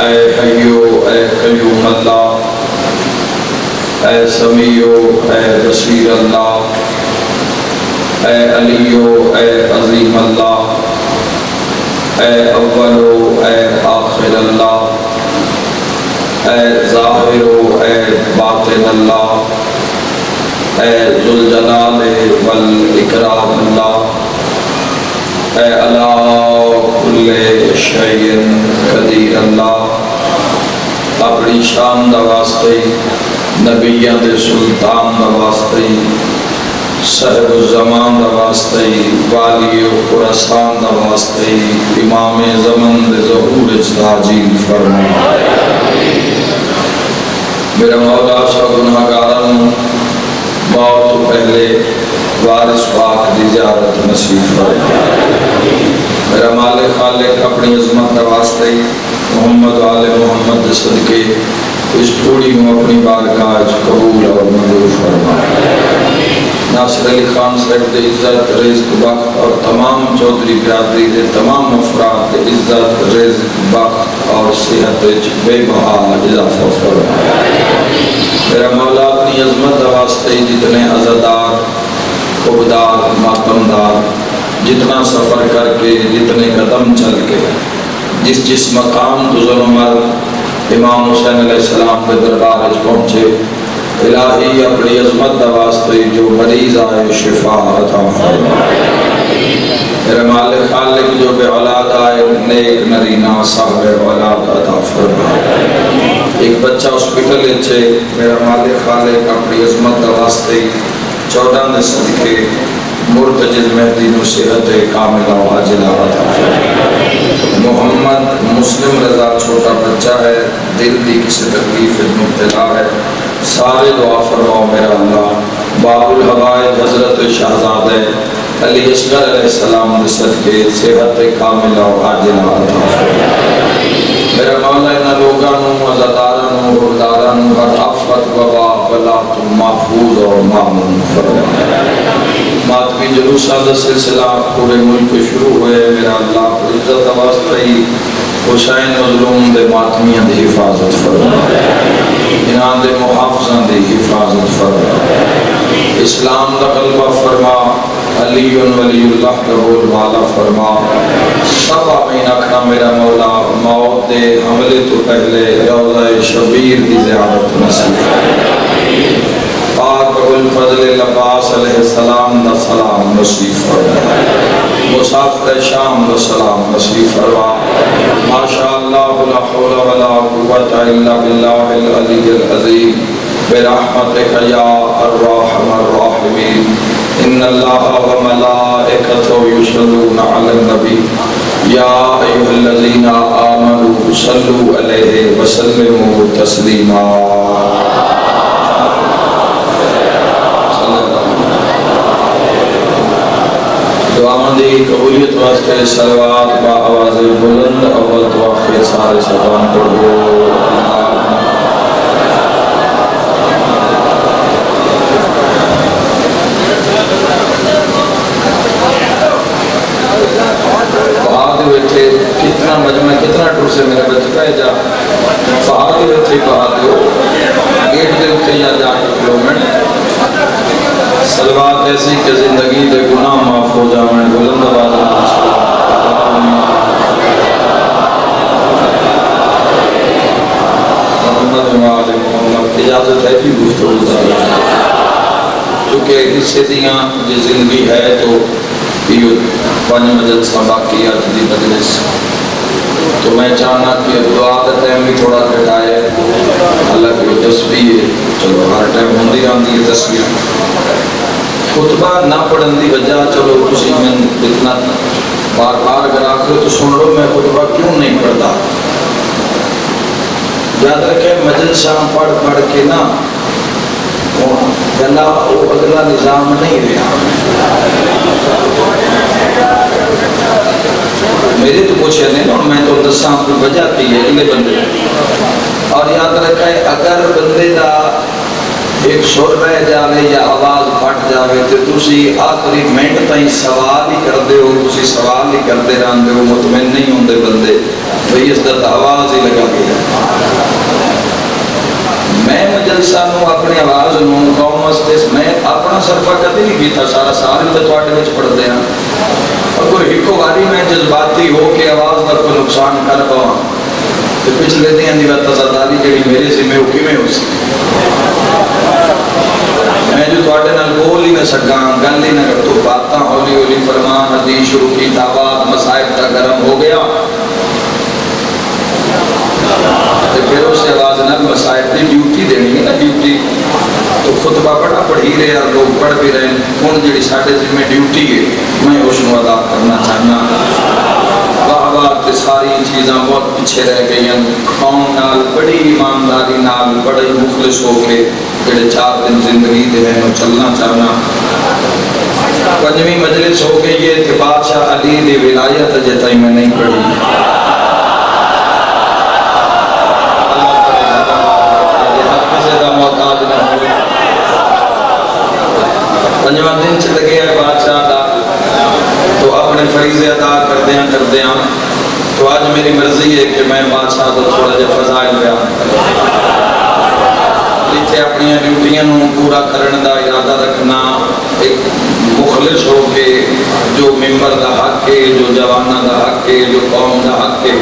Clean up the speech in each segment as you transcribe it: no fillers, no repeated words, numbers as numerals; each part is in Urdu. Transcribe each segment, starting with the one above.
اے حیو اے قیوم اللہ، اے سمیع اے بصیر اللہ، اے علی اے عظیم اللہ، اے اول اے آخر اللہ، اے ظاہر اے باطن اللہ، اے ذوالجلال والاکرام اللہ، اے علی کل شیء قدیر اللہ۔ اپنی شان دا واسطے، نبیاں دے سلطان دا واسطے، صاحب الزمان دا واسطے، والی خراسان دا واسطے، امام زمن دے ظہور عاجل فرما۔ میرا مولا سب گناہگاراں موت تو پہلے وارث پاک دی زیارت نصیب فرما۔ میرا مالک خالق اپنی عظمت دا واسطے محمد آل محمد دے صدقے اس تھوڑی نو اپنی بارگاہ قبول اور منظور فرما۔ ناصر علی خان صاحب دے عزت رزق بخت اور تمام چودھری برادری دے تمام افراد دے عزت رزق بخت اور صحت بے بہا اضافہ فرما۔ میرا مولا اپنی عظمت واسطے جتنے عزادار، خوددار، ماتمدار، جتنا سفر کر کے، جتنے قدم چل کے، جس مقام گزر عمر امام حسین علیہ السلام کے دربار پہنچے، الہی اپنی عظمت واسطے جو مریض آئے شفا عطا فرما۔ میرے مالک خالق جو بے اولاد آئے نیک نرینہ صاحب اولاد عطا فرما۔ ایک بچہ ہاسپٹل چھے، میرا مالک خالق اپنی عظمت واسطے 14 دے صدقے مرتجز مہدی نو صحت کاملہ و عاجلہ عطا فرما۔ محمد مسلم رضا چھوٹا بچہ ہے، دل دی کسی تکلیف مبتلا ہے، سارے دعا فرماؤ میرا اللہ۔ باب الحوائج حضرت شہزادہ علی اصغر علیہ السلام دے صدقے صحت کاملہ و عاجلہ عطا فرما۔ میرا مولا انہاں لوگاں نو، عزاداراں نو، حقداراں نو ہر آفت وبا بلا تو محفوظ اور مامون فرما۔ ماتمی جلوسہ دا سلسلہ پورے ملک شروع ہوئے، میرا اللہ عزت واسطے حسین مظلوم دے ماتمیاں دی حفاظت فرما، انہاں دے محافظاں دی حفاظت فرما، اسلام دا غلبہ فرما، علی ولی اللہ کا بول والا فرما۔ سب آمین اکھنا میرا مولا موت دے حملے تو پہلے روضہ شبیر دی زیارت نصیب پاک الفضل العباس علیہ السلام دا سلام نصیب فرما، مسافر شام دا سلام نصیب فرما۔ ماشاءاللہ لا حول ولا قوة الا باللہ العلی العظیم برحمتک یا الرحم الراحمین۔ ان اللہ وملائکتہ یصلون علی النبی یا ایھا الذین آمنوا صلوا علیہ وسلموا تسلیما۔ دعا مندی قبولیت واسطے صلوات با آواز بلند اول تو آخر سارے سبان پڑھو۔ کتنا مجمع کتنا ٹور سے میرے بچ پہ جا پہاڑ کے اتنے پہاڑ دیو گیٹ کے اتنے یا جا کلومنٹ سلوات ایسی کہ زندگی دے گناہ معاف ہو جاویں بلند آواز محمد محمد اجازت ہے بھی گفتگو داری چونکہ اس دیاں جو زندگی ہے تو یہ 5 مجلس باقی آج دی مجلس تو میں چاہنا کہ دعا کا ٹائم بھی تھوڑا گھٹائے، حالانکہ تسبیح چلو ہر ٹائم ہوندی رہتی ہے تسبیح، خطبہ نہ پڑھن دی وجہ چلو کسی میں اتنا بار بار اگر آخر تو سن لو میں خطبہ کیوں نہیں پڑھتا۔ یاد رکھیں مجلساں پڑھ کے نا گلا اگلا نظام نہیں رہا۔ میرے تو کچھ نہیں اور میں تو دساں کوئی وجہ کی ہے اگلے بندے اور یاد رکھے اگر بندے دا ایک سر رہ جائے یا آواز پھٹ جائے تو تسی آخری منٹ تائیں سوال ہی کرتے ہو، تسی سوال ہی کرتے رہتے ہو، مطمئن نہیں ہوندے بندے بھئی عزت آواز ہی لگا گیا. میں جلسہ نو اپنی آواز نو قوم واسطے میں اپنا صرفہ کدی نہیں کیتا. سارا سال ہی تو تواڈے وچ پڑھدے ہاں. اگر ایک باری میں جذباتی ہو کے آواز کا کوئی نقصان کر پاواں تو پچھلے دن کی تزاداری جڑی میرے سے میں وہ کیویں ہو سی. میں جو تواڈے نال بول ہی نہ سکاں, گل ہی نہ کر, تو باتاں ہولی ہولی فرمان حدیث شروع کی, دعوات مصائب کا گرم ہو گیا. پھر اس آواز نال مصائب کی ڈیوٹی دینی ہے نا, ڈیوٹی تو خطبہ بڑا پڑھی رہے ہیں, لوگ پڑھ بھی رہے ہیں. ہوں جی سارے ذمہ ڈیوٹی ہے, میں اس کو ادا کرنا چاہنا. واہ واہ تے ساری چیزاں بہت پیچھے رہ گئی ہیں. قوم نال بڑی ایمانداری نال بڑے مخلص ہو کے جڑے 4 دن زندگی دے ہیں چلنا چاہنا. 5ویں مجلس ہو گئی ہے کہ بادشاہ علی دی ولایت اجے تائیں میں نہیں پڑھی. 5واں دن چ لگے ہے بادشاہ دا, تو اپنے فریضے ادا کردیاں تو آج میری مرضی ہے کہ میں بادشاہ تو تھوڑا جہا فضائل بیان اتنے اپنی ڈیوٹیاں پورا کرنے دا ارادہ رکھنا, ایک مخلص ہو کے جو ممبر دا حق ہے, جو جوانہ دا حق ہے, جو قوم دا حق ہے,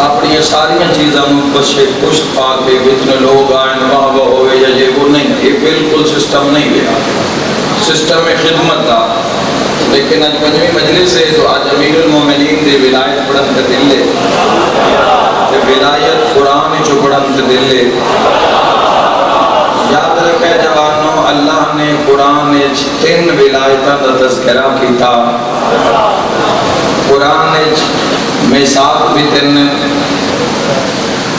اپنی ساری چیزوں بچے پشت پا کے اتنے لوگ آئیں واہ واہ ہوئے یا یہ وہ نہیں. یہ بالکل سسٹم نہیں گیا, سسٹم خدمت دا. لیکن آج 5ویں مجلس ہے تو آج امیر المومنین دی ولایت پڑھن تے دل ہے, ولایت قرآن چو پڑھن تے دل ہے. یاد رکھے جوانوں, اللہ نے قرآن 3 ولایتاں دا تذکرہ کیتا. قرآن میثاق بھی 3,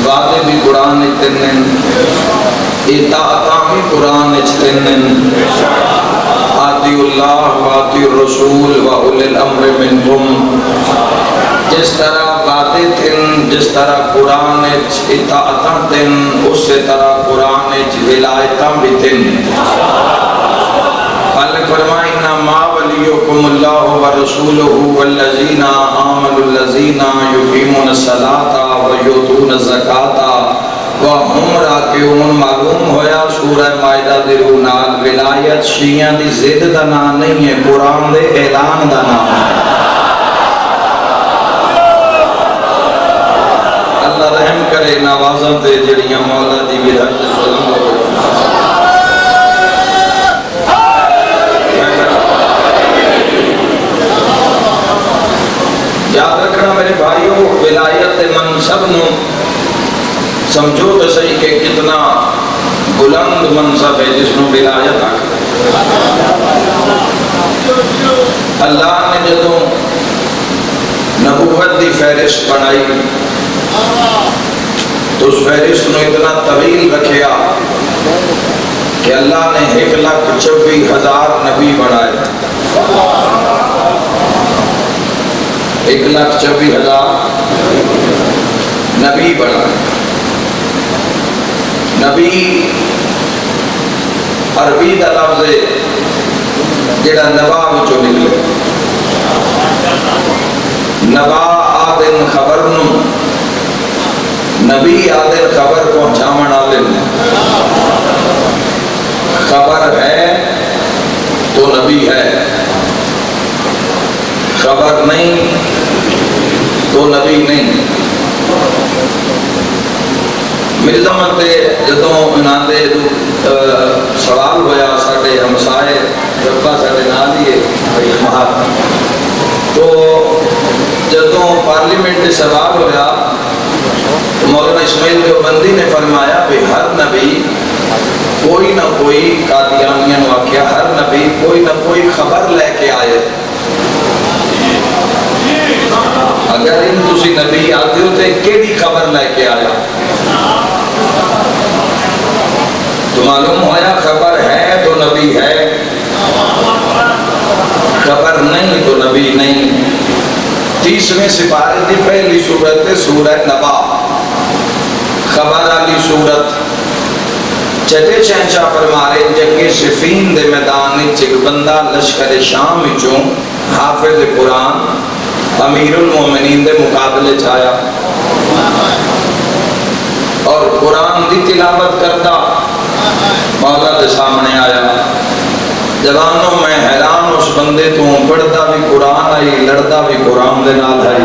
وعدے بھی قرآن 3, اطاعتاں بھی قرآن 3, آتی اللہ واتی الرسول و اولی الامر منکم. جس طرح وعدے 3, جس طرح قرآن اطاعتاں 3, اس سے طرح قرآن ولایتاں بھی 3. خالق فرمائے انما ولیکم اللہ ورسولہ والذین آمنوا الذین یقیمون الصلاۃ ویؤتون الزکاۃ وہم راکعون. معلوم ہویا سورہ مائدہ دی روح نال ولایت شیعہ دی ضد دا نام نہیں ہے, قرآن دے اعلان دا نام ہے. اللہ رحم کرے نوازاں تے جڑیاں مولا دی ولایت ظلم ہو. یاد رکھنا میرے بھائیوں, ولایت منصب نو سمجھو تو صحیح کہ کتنا بلند منصب ہے جس نو ولایت آکھدے. اللہ نے جدوں نبوت دی فہرست بنائی تو اس فہرست نو اتنا طویل رکھیا کہ اللہ نے 1,24,000 نبی بنائے. 1,24,000 نبی بنائے. نبی عربی دا لفظ ہے جڑا نبا وچوں نکلے. نبا آدن خبر نو, نبی آدن خبر پہنچاون والے. خبر ہے تو نبی ہے, خبر نہیں تو نبی نہیں. میری زمان تے جدوں انہاں دے سوال ہویا ساڈے ہمسائے ربا ساڈے نال ہی ہے, تو جدوں پارلیمنٹ دے سوال ہویا تو مولانا اسماعیل دیوبندی نے فرمایا کہ ہر نبی کوئی نہ کوئی, قادیانیاں نو آکھیا ہر نبی کوئی نہ کوئی خبر لے کے آئے. اگر ان تسی نبی آتے ہو تے کیڑی خبر لے کے آیا؟ تو معلوم ہویا خبر ہے تو نبی ہے, خبر نہیں تو نبی نہیں. 30ویں سپارے دی پہلی سورت ہے سورہ نبا, خبر علی سورت. چھٹے شہنشاہ فرما رہے جنگ صفین دے میدان وچ ایک بندہ لشکر شام وچوں حافظ قرآن امیر المومنین دے مقابلے چھایا. اور قرآن دی تلاوت کرتا مولا دے سامنے آیا جوانوں میں حیران اس بندے تو پڑھتا بھی قرآن آئی لڑتا بھی قرآن دے نال آئی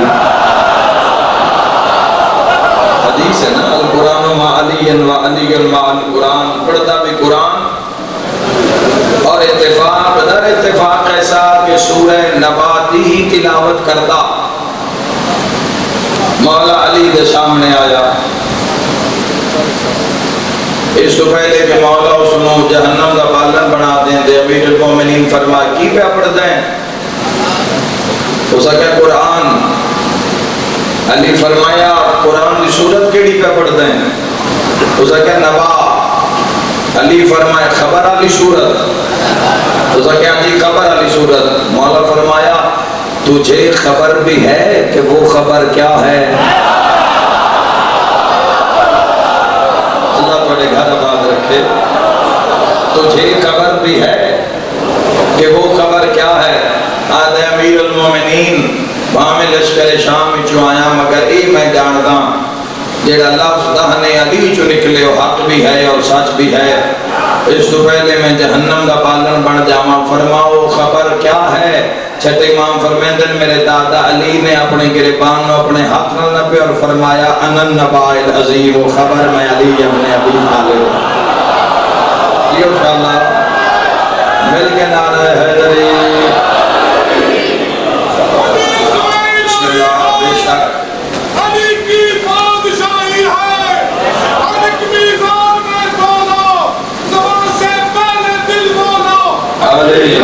حدیث ہے نا القرآن مع علی و علی مع القرآن پڑھتا بھی قرآن اور اتفاق در اتفاق ایسا کہ سورہ نبا دی ہی تلاوت کرتا مولا علی دے سامنے آیا اس تو پہلے کہ مولا اس نو جہنم دا بالن بنا دیں دے امیر المومنین فرمایا کی پہ پڑھ دیں تو سکے قرآن علی فرمایا قرآن دی صورت کیڑی پہ پڑھ دیں تو سکے نبا علی فرمایا خبر علی صورت تو سکے جی خبر علی صورت مولا فرمایا تجھے خبر بھی ہے کہ وہ خبر کیا ہے بڑے گھر آباد رکھے تجھے خبر بھی ہے کہ وہ خبر کیا ہے آدھے امیر المومنین وہاں لشکر شام چو آیا مگر اے میں جانتا جیڑا لفظ دہنے علی چو نکلے وہ حق بھی ہے اور سچ بھی ہے اس تو پہلے میں جہنم دا بالن بن جاواں فرماؤ خبر کیا ہے چھٹے امام فرمیندن میرے دادا علی نے اپنے گریبان نو اپنے ہاتھ نہ نپے اور فرمایا انن نبائل عظیم و خبر میں علی اپنے ابی طالب یہ انشاءاللہ مل کے نعرہ حیدری بسم اللہ بے شک علی کی بادشاہی ہے ہر ایک میزان میں بولو زبان سے پہلے دل بولو علی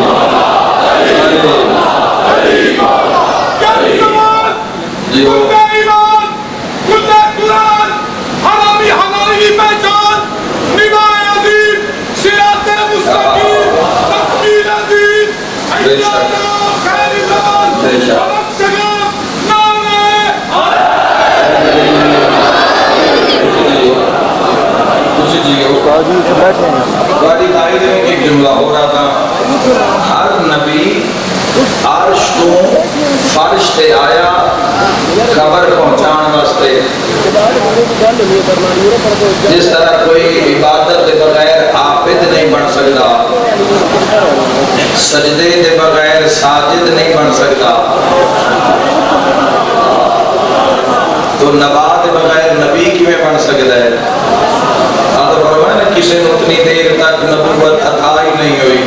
گاڑی دائرے میں ایک جملہ ہو رہا تھا ہر نبی عرش تو فرش تے آیا خبر پہنچان واسطے جس طرح کوئی عبادت دے بغیر عابد نہیں بن سکتا سجدے دے بغیر ساجد نہیں بن سکتا تو نبا دے بغیر نبی کی میں بن سکتا ہے آدھا فرمایا نا کسی نے اتنی دیر تک نبوت عطا ہی نہیں ہوئی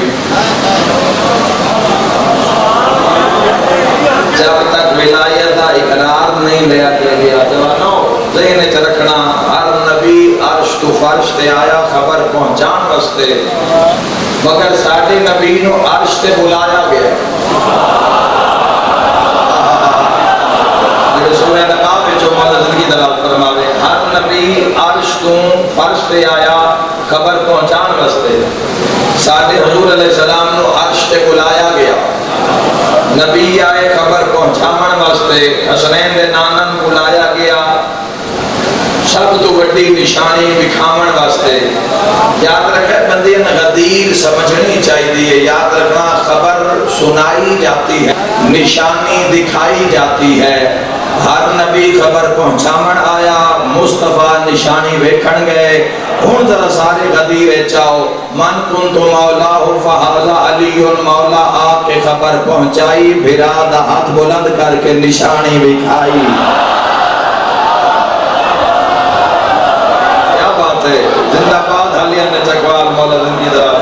جب تک ولایت کا اقرار نہیں لیا گیا جوانوں ذہن وچ رکھنا ہر نبی عرش تو فرش تے آیا خبر پہنچان واسطے مگر ساڈے نبی نو عرش تے بلایا گیا سورہ نبا وچ مولا زندگی دلال فرماوے ہر نبی عرش تو فرش تے آیا خبر پہنچان واسطے ساڈے حضور علیہ السلام نو عرش تے بلایا گیا نبی آئے خبر پہنچاون واسطے حسنین دے نانن بلایا گیا سب تو بڑی نشانی دکھاون واسطے یاد رکھے بندے غدیر سمجھنی چاہیے یاد رکھنا خبر سنائی جاتی ہے نشانی دکھائی جاتی ہے ہر نبی خبر پہنچاون آیا مصطفیٰ نشانی ویکھن گئے ہن ذرا سارے غدیر چاہو من کنت مولا فہذا علی مولا آ کے خبر پہنچائی بھرا دا ہاتھ بلند کر کے نشانی دکھائی کیا بات ہے زندہ باد حالیہ نے چکوال مولا زندگی دلال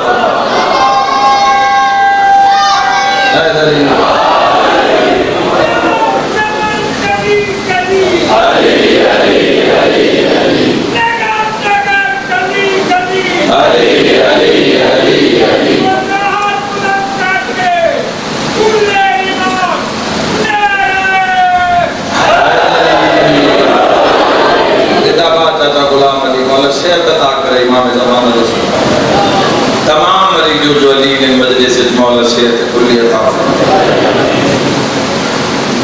تمام مریضوں جو علی نے مجلس مولا شیخ کلی عطا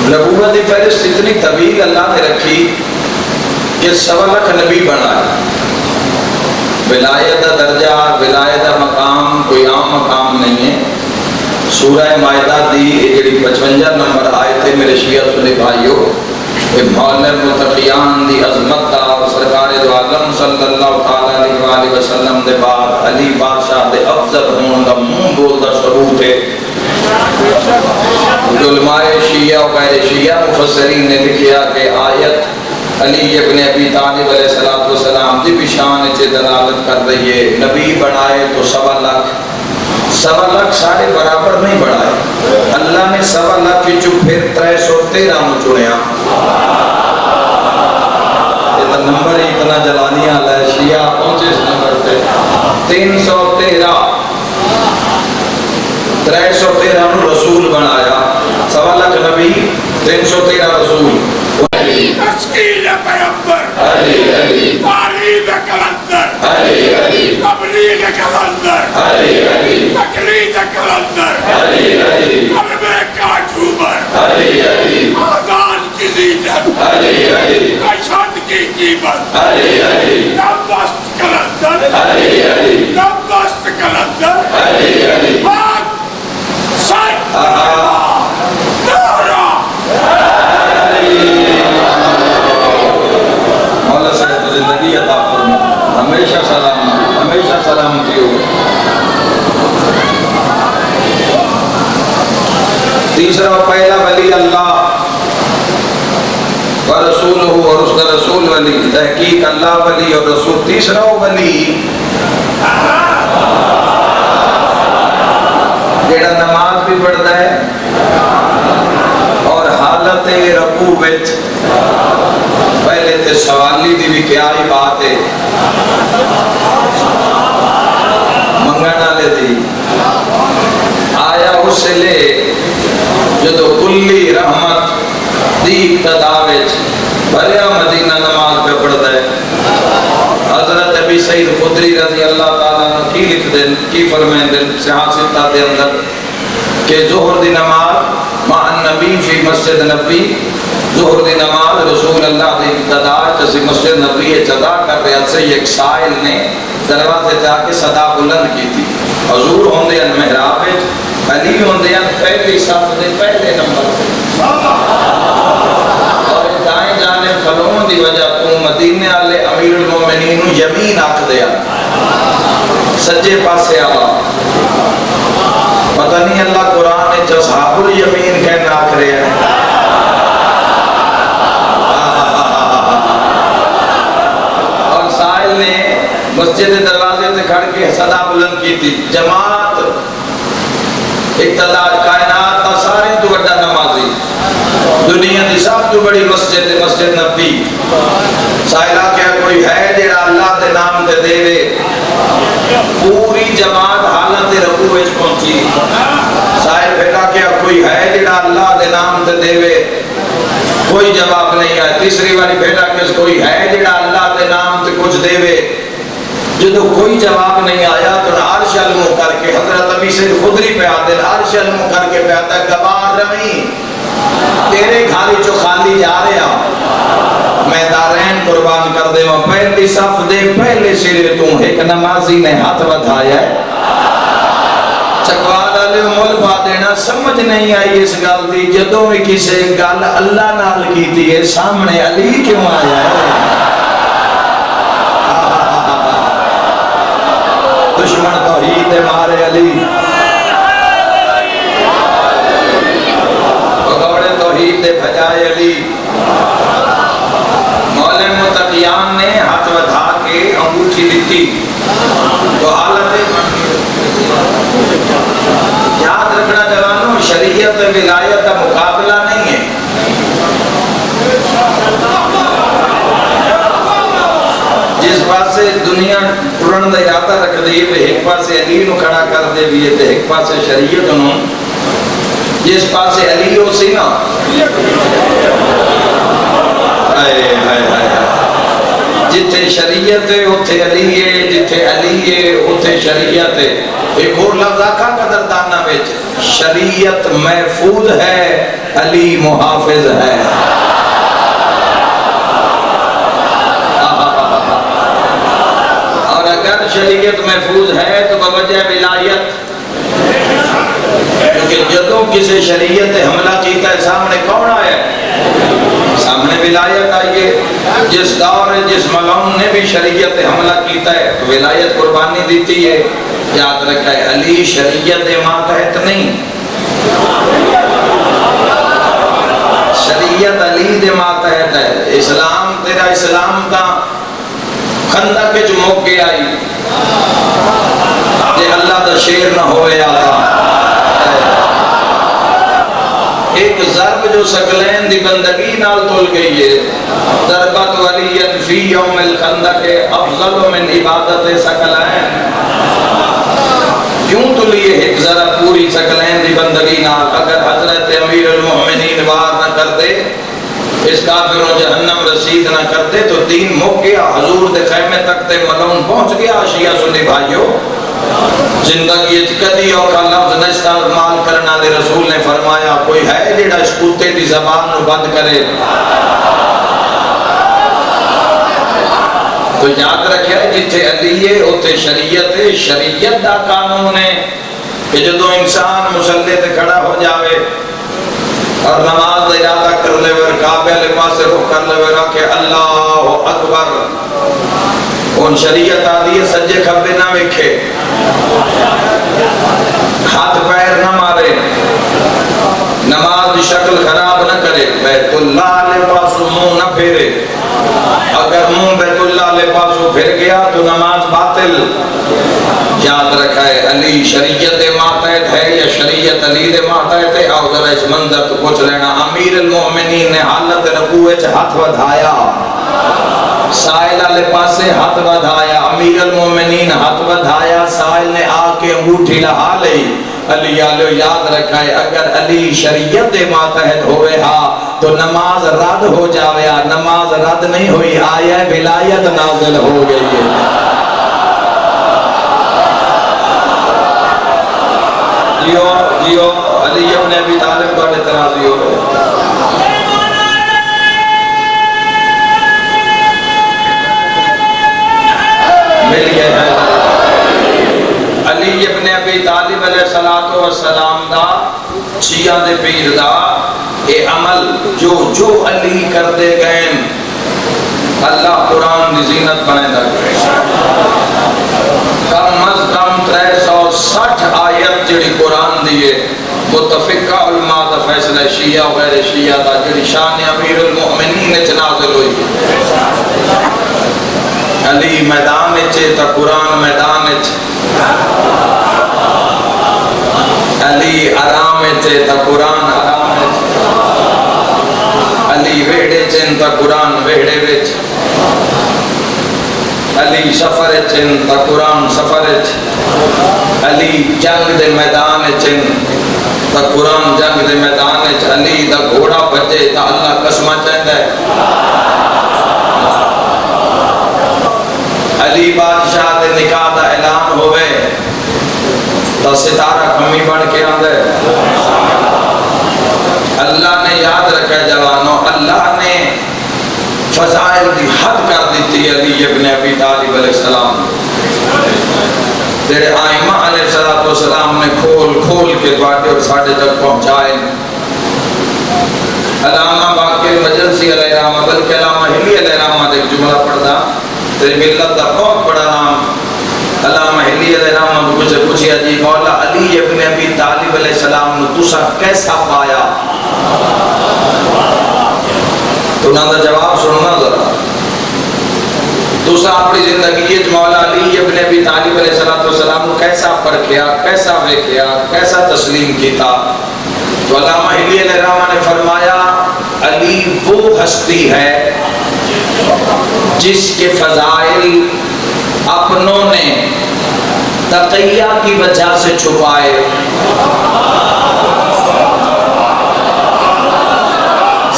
نبوت کی فہرست اتنی طویل اللہ نے رکھی کہ 1.25 لاکھ نبی بنا ولایت کا درجہ ولایت کا مقام کوئی عام مقام نہیں ہے سورہ مائدہ دی جڑی 55 نمبر آیت ہے میرے شیعہ سنے بھائیو مولا متقیان دی عظمت دا سرکار دو عالم صلی وآلہ وسلم دے بعد علی بادشاہ دے افضل ہون دا منہ بولدا ثبوت ہے۔ علماء شیعہ و غیر شیعہ مفسرین نے لکھیا کہ آیت علی ابن ابی طالب علیہ السلام دی بھی شان چے دلالت کر رہی ہے۔ نبی بنائے تو 1.25 لاکھ، 1.25 لاکھ سارے برابر نہیں بڑھائے، اللہ نے 1.25 لاکھ کی جو پھر 313 نو چنیا۔ یہ تو نمبر ہی اتنا جلانی آلا ہے، شیعہ پہنچے اس نمبر پہ 313 نو رسول بنایا، 1.25 لاکھ نبی، 313 رسول۔ تشکیل پیغمبر، تعلیم کلندر، تبلیغ کلندر، تقلید کلندر، قلب کاٹوبر، آذان کی زینت، کشاد کی قیمت، نبست کلندر، نبست کلندر، بات سچ نعرہ مولا صاحب زندگی عطا فرما، ہمیشہ سلامتی ہو۔ تیسرا پہلا ولی اللہ ورسولہ، اور اس کا رسول ولی، تحقیق اللہ ولی اور رسول۔ تیسرا ولی جیڑا نماز بھی پڑھتا ہے اور حالت رکوع وچ پہلے تے سوالی دی بھی کیا ہی بات ہے، منگن والے دی آیا اس لے جدو کلی رحمت دی ابتدا وچ بھریا مدینہ نماز پہ پڑھتا ہے۔ حضرت ابی سعید خدری رضی اللہ تعالیٰ عنہ کی لکھ دیں، کی فرمائیں دیں صحاح ستہ دے اندر کہ ظہر دی نماز مع النبی فی مسجد نبی، ظہر دی نماز رسول اللہ دی ابتدا جیسے مسجد نبی ادا کر رہے سے ایک سائل نے دروازے جا کے صدا بلند کی تھی۔ حضور ہوندے ان محراب وچ، علی ہوندے ان پہلی صف دے پہلے نمبر پہ، اور دائیں جانب کھلون دی وجہ تو مدینے والے امیر المومنین یمین آکھ دیا، سجے پاسے آلا۔ پتہ نہیں اللہ قرآن نے جو اصحاب الیمین کہنا آکھ رہے ہیں۔ اور سائل نے مسجد دروازے سے کھڑ کے صدا بلند کی تھی، جماعت اقتدار کائنات کا سارے تو بڑا نمازی، دنیا دی سب تو بڑی مسجد مسجد نبی۔ سائلہ کیا کوئی ہے جیڑا اللہ دے نام دے دے وے؟ پوری جماعت حالت رکوع وچ پہنچی۔ سائل بیٹا کیا کوئی ہے جیڑا اللہ دے نام دے دے وے؟ کوئی جواب نہیں آیا۔ تیسری باری بیٹا کس کوئی ہے جیڑا اللہ دے نام تے کچھ دے وے؟ جدو کوئی جواب نہیں آیا تو عرش علمو کر کے حضرت ابی سعید خدری پہ آتے، عرش علمو کر کے پہ آتا ہے گوار رمی تیرے گھاری جو خالی جا رہے ہیں میں دارین قربان کر دے، میں پہلی صف دے پہلے سرے تو ایک نمازی نے ہاتھ بدھایا ہے۔ چکوال علی مول پا دینا سمجھ نہیں آئی اس گل دی، جدوں بھی کسے گل اللہ نال کی تھی سامنے علی کیوں آیا ہے؟ دشمن توحید مارے علی، بغوڑے توحید بھجائے علی۔ مولا متقیان نے ہاتھ بڑھا کے انگوٹھی دیتی تو حالت یاد رکھنا جوانوں، شریعت ولایت کا مقابلہ نہیں ہے۔ جس پاس سے دنیا پرن دا ارادہ رکھ دی ایک پاس سے علی نو کھڑا کر دے بھی ہے ایک پاس سے شریعت نو، جس پاس سے علی ہو سی نا جتھے شریعت ہے اتھے علی ہے، جتھے علی ہے اتھے شریعت ہے۔ ایک اور لفظ آکھا قدردانہ بیچ، شریعت محفوظ ہے علی محافظ ہے۔ اور اگر شریعت محفوظ ہے تو بوجہ ولایت، کیونکہ جدوں کسی شریعت حملہ کیتا ہے سامنے کون آیا ہے؟ سامنے ولایت آئیے۔ جس دور جس ملعون نے بھی شریعت حملہ کیتا ہے تو ولایت قربانی دیتی ہے. یاد رکھے علی شریعت ماتحت نہیں، شریعت علی دے ماتحت ہے. اسلام تیرا اسلام تا خندق جو موقع آئی جے اللہ دا شیر نہ ہوئے آتا. ایک ضرب جو سکلین دی بندگی نال تول گئی ہے، ضربت ولی فی یوم الخندق افضل من عبادت سکلین. کیوں تلیے ایک ذرا پوری سکلین دی بندگی نال؟ اگر حضرت امیر المؤمنین وار نہ کرتے، اس کافروں جہنم رسید نہ کرتے تو دین مک گیا، حضور دے خیمے تک تے ملعون پہنچ گیا. شیعہ سنی بھائیو، زندگی کدی اوکھا لفظ نہ استعمال کرنا دے رسول نے فرمایا کوئی ہے جیڑا اس کتے دی زبان نو بند کرے؟ تو یاد رکھے جتھے علی ہے اوتھے شریعت ہے. شریعت دا قانون ہے کہ جدو انسان مصلی تے کھڑا ہو جاوے اور نماز دا ارادہ کر لے ور کعبے والے پاسے رخ کر لے ور کہ اللہ اکبر، ان شریعت آدھی ہے سجے کھبے نہ وکھے، ہاتھ پیر نہ مارے، نماز کی شکل خراب نہ کرے، بیت اللہ لے پاسو منہ نہ پھیرے. اگر منہ بیت اللہ لے پاسو پھر گیا تو نماز باطل. یاد رکھا ہے علی شریعت ماتحت ہے یا شریعت علی دے ماتحت ہے؟ آؤ ذرا اس منظر تو پوچھ لینا. امیر المؤمنین نے حالت رکوع وچ ہاتھ ودھایا، سائل والے پاسے ہاتھ ودھایا، امیر المومنین ہاتھ ودھایا، سائل نے آ کے انگوٹھی لہا لئی. علی آلو یاد رکھا ہے اگر علی شریعت ماتحت ہوئے ہاں تو نماز رد ہو جاوے. نماز رد نہیں ہوئی، آیا ولایت نازل ہو گئی ہے. جیو جیو علی ابن ابی طالب کو اعتراضی ہو مل گئے ہیں. علی ابن ابی طالب علیہ السلام دا شیعہ دے پیر دا اے عمل جو علی کر دے گئے اللہ قرآن دی زینت بنے دا کرے. کم از کم 360 آیت جڑی قرآن دیئے متفقہ علماء دا فیصلہ شیعہ و غیر شیعہ دا جڑی شان امیر المؤمنین نازل ہوئی. علی میدان چے تا قرآن میدان چے، علی آرام چے تا قرآن آرام چے، علی ویڑے چن تا قرآن ویڑے وچ، علی سفر چن تا قرآن سفر چ، علی جنگ دے میدان چن تا قرآن جنگ دے میدان چ، علی دا گھوڑا بچے تا اللہ قسمہ چاہتا ہے. علی بادشاہ دے نکاح دا اعلان ہوئے تو ستارہ کمی بن کے آندے. اللہ نے یاد رکھا جوانوں، اللہ نے فضائل دی حد کر دیتی علی ابن ابی طالب علیہ السلام. تیرے آئمہ علیہ السلام نے کھول کھول کے باتیں اور ساڑھے تک پہنچائے. علامہ باقر مجلسی علیہ رحمہ بلکہ علامہ ہلی علیہ رحمہ ایک جملہ پڑھتا، تیری ملت دا بہت بڑا نام علامہ ہلی علیہ رحمہ مجھ سے پوچھیا جی مولا علی ابن ابی طالب علیہ السلام نے تسا کیسا پایا؟ تو نہ دا جواب سننا ذرا. تسا اپنی زندگی مولا علی ابن ابی طالب علیہ السلام نے کیسا پرکھیا، کیسا ویکھیا، کیسا تسلیم کیتا؟ تو علامہ ہلی علیہ رحمہ نے فرمایا علی وہ ہستی ہے جس کے فضائل اپنوں نے تقیہ کی وجہ سے چھپائے.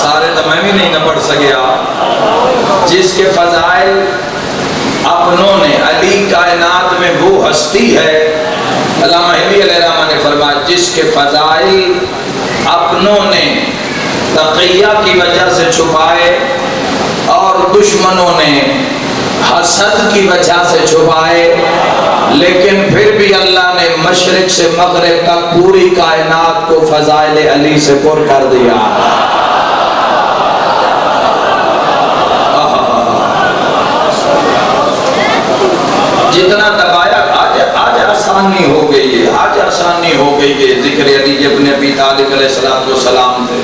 سارے تو میں بھی نہیں نہ پڑھ سکیا. جس کے فضائل اپنوں نے، علی کائنات میں وہ ہستی ہے، علامہ ہلی علیہ رحمہ نے فرمایا جس کے فضائل اپنوں نے تقیہ کی وجہ سے چھپائے اور دشمنوں نے حسد کی وجہ سے چھپائے، لیکن پھر بھی اللہ نے مشرق سے مغرب تک پوری کائنات کو فضائل علی سے پر کر دیا. جتنا دبایا آج آسانی ہو گئی ہے، آج آسانی ہو گئی ہے ذکر علی ابن ابی طالب علیہ السلام سے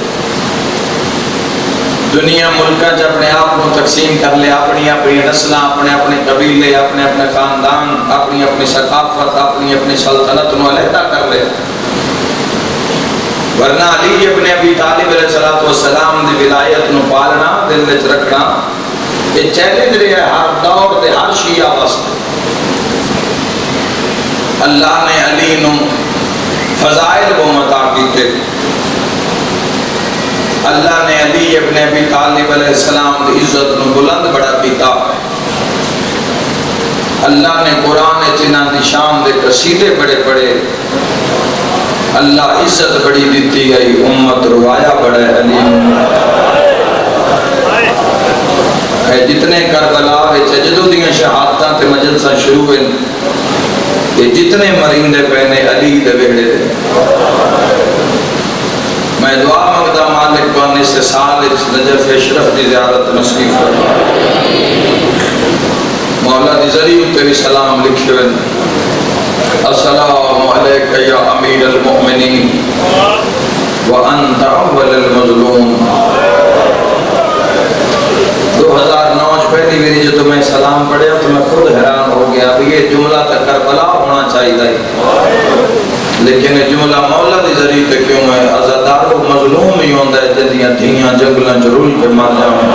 دنیا ملکہ چ اپنے آپ کو تقسیم کر لے، اپنی اپنی نسلیں، اپنے اپنے قبیلے، اپنے اپنے خاندان، اپنی اپنی ثقافت، اپنی اپنی سلطنت نو علیحدہ کر لے۔ ورنہ علی ابن ابی طالب علیہ السلام دی ولایت نو پالنا، دل وچ رکھنا، یہ چیلنج رہا ہے ہر دور دے ہر شیعہ واسطے۔ اللہ نے علی نو فضائل کو عطا کیتے، اللہ نے علی ابن ابی طالب علیہ السلام کی عزت نو بلند بڑا کیتا، اللہ نے قرآن چنہ دی شان دے قصیدے بڑے بڑے، اللہ عزت بڑی دیتی گئی، امت روایا بڑے علی ہے۔ جتنے کربلا جدو دیاں شہادتاں تے مجلساں شروع ہوئے، جتنے مرندے پہنے علی دے ویڑے دے، میں دعا مانگتا مالک کو اس سال نجف اشرف دی زیارت نصیب فرما۔ مولا دی ذریعہ تیری سلام لکھے ہوئے، السلام علیکہ یا امیر المؤمنین وانت اول المظلوم۔ 2009 پہلی میری جو تمہیں سلام پڑھیا تو میں خود حیران ہو گیا، یہ جملہ تک کربلا ہونا چاہیے، لیکن یہ جملہ مولا دی ذریعہ تے کیوں ہے؟ عزادار و مظلوم ہی ہوندہ ہے جدیاں دھیاں جنگلاں چرول کے مار جاؤں۔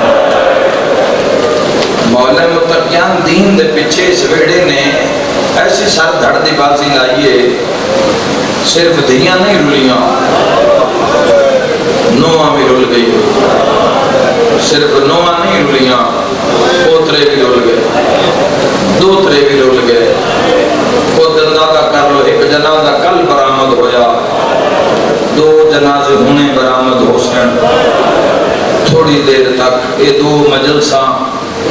مولا متقیان دین دے پیچھے اس ویڑے نے ایسی سر دھڑ دی بازی لائیے، صرف دھیاں نہیں رلیاں، نوہاں بھی رل گئی، صرف نوہاں نہیں رلیاں، پوترے بھی رل گئے، دوترے بھی رل گئے۔ خود اندازہ کر لو، ایک جنازہ کل برآمد ہویا، 2 جنازے ہونے برآمد ہو سن، تھوڑی دیر تک یہ 2 مجلساں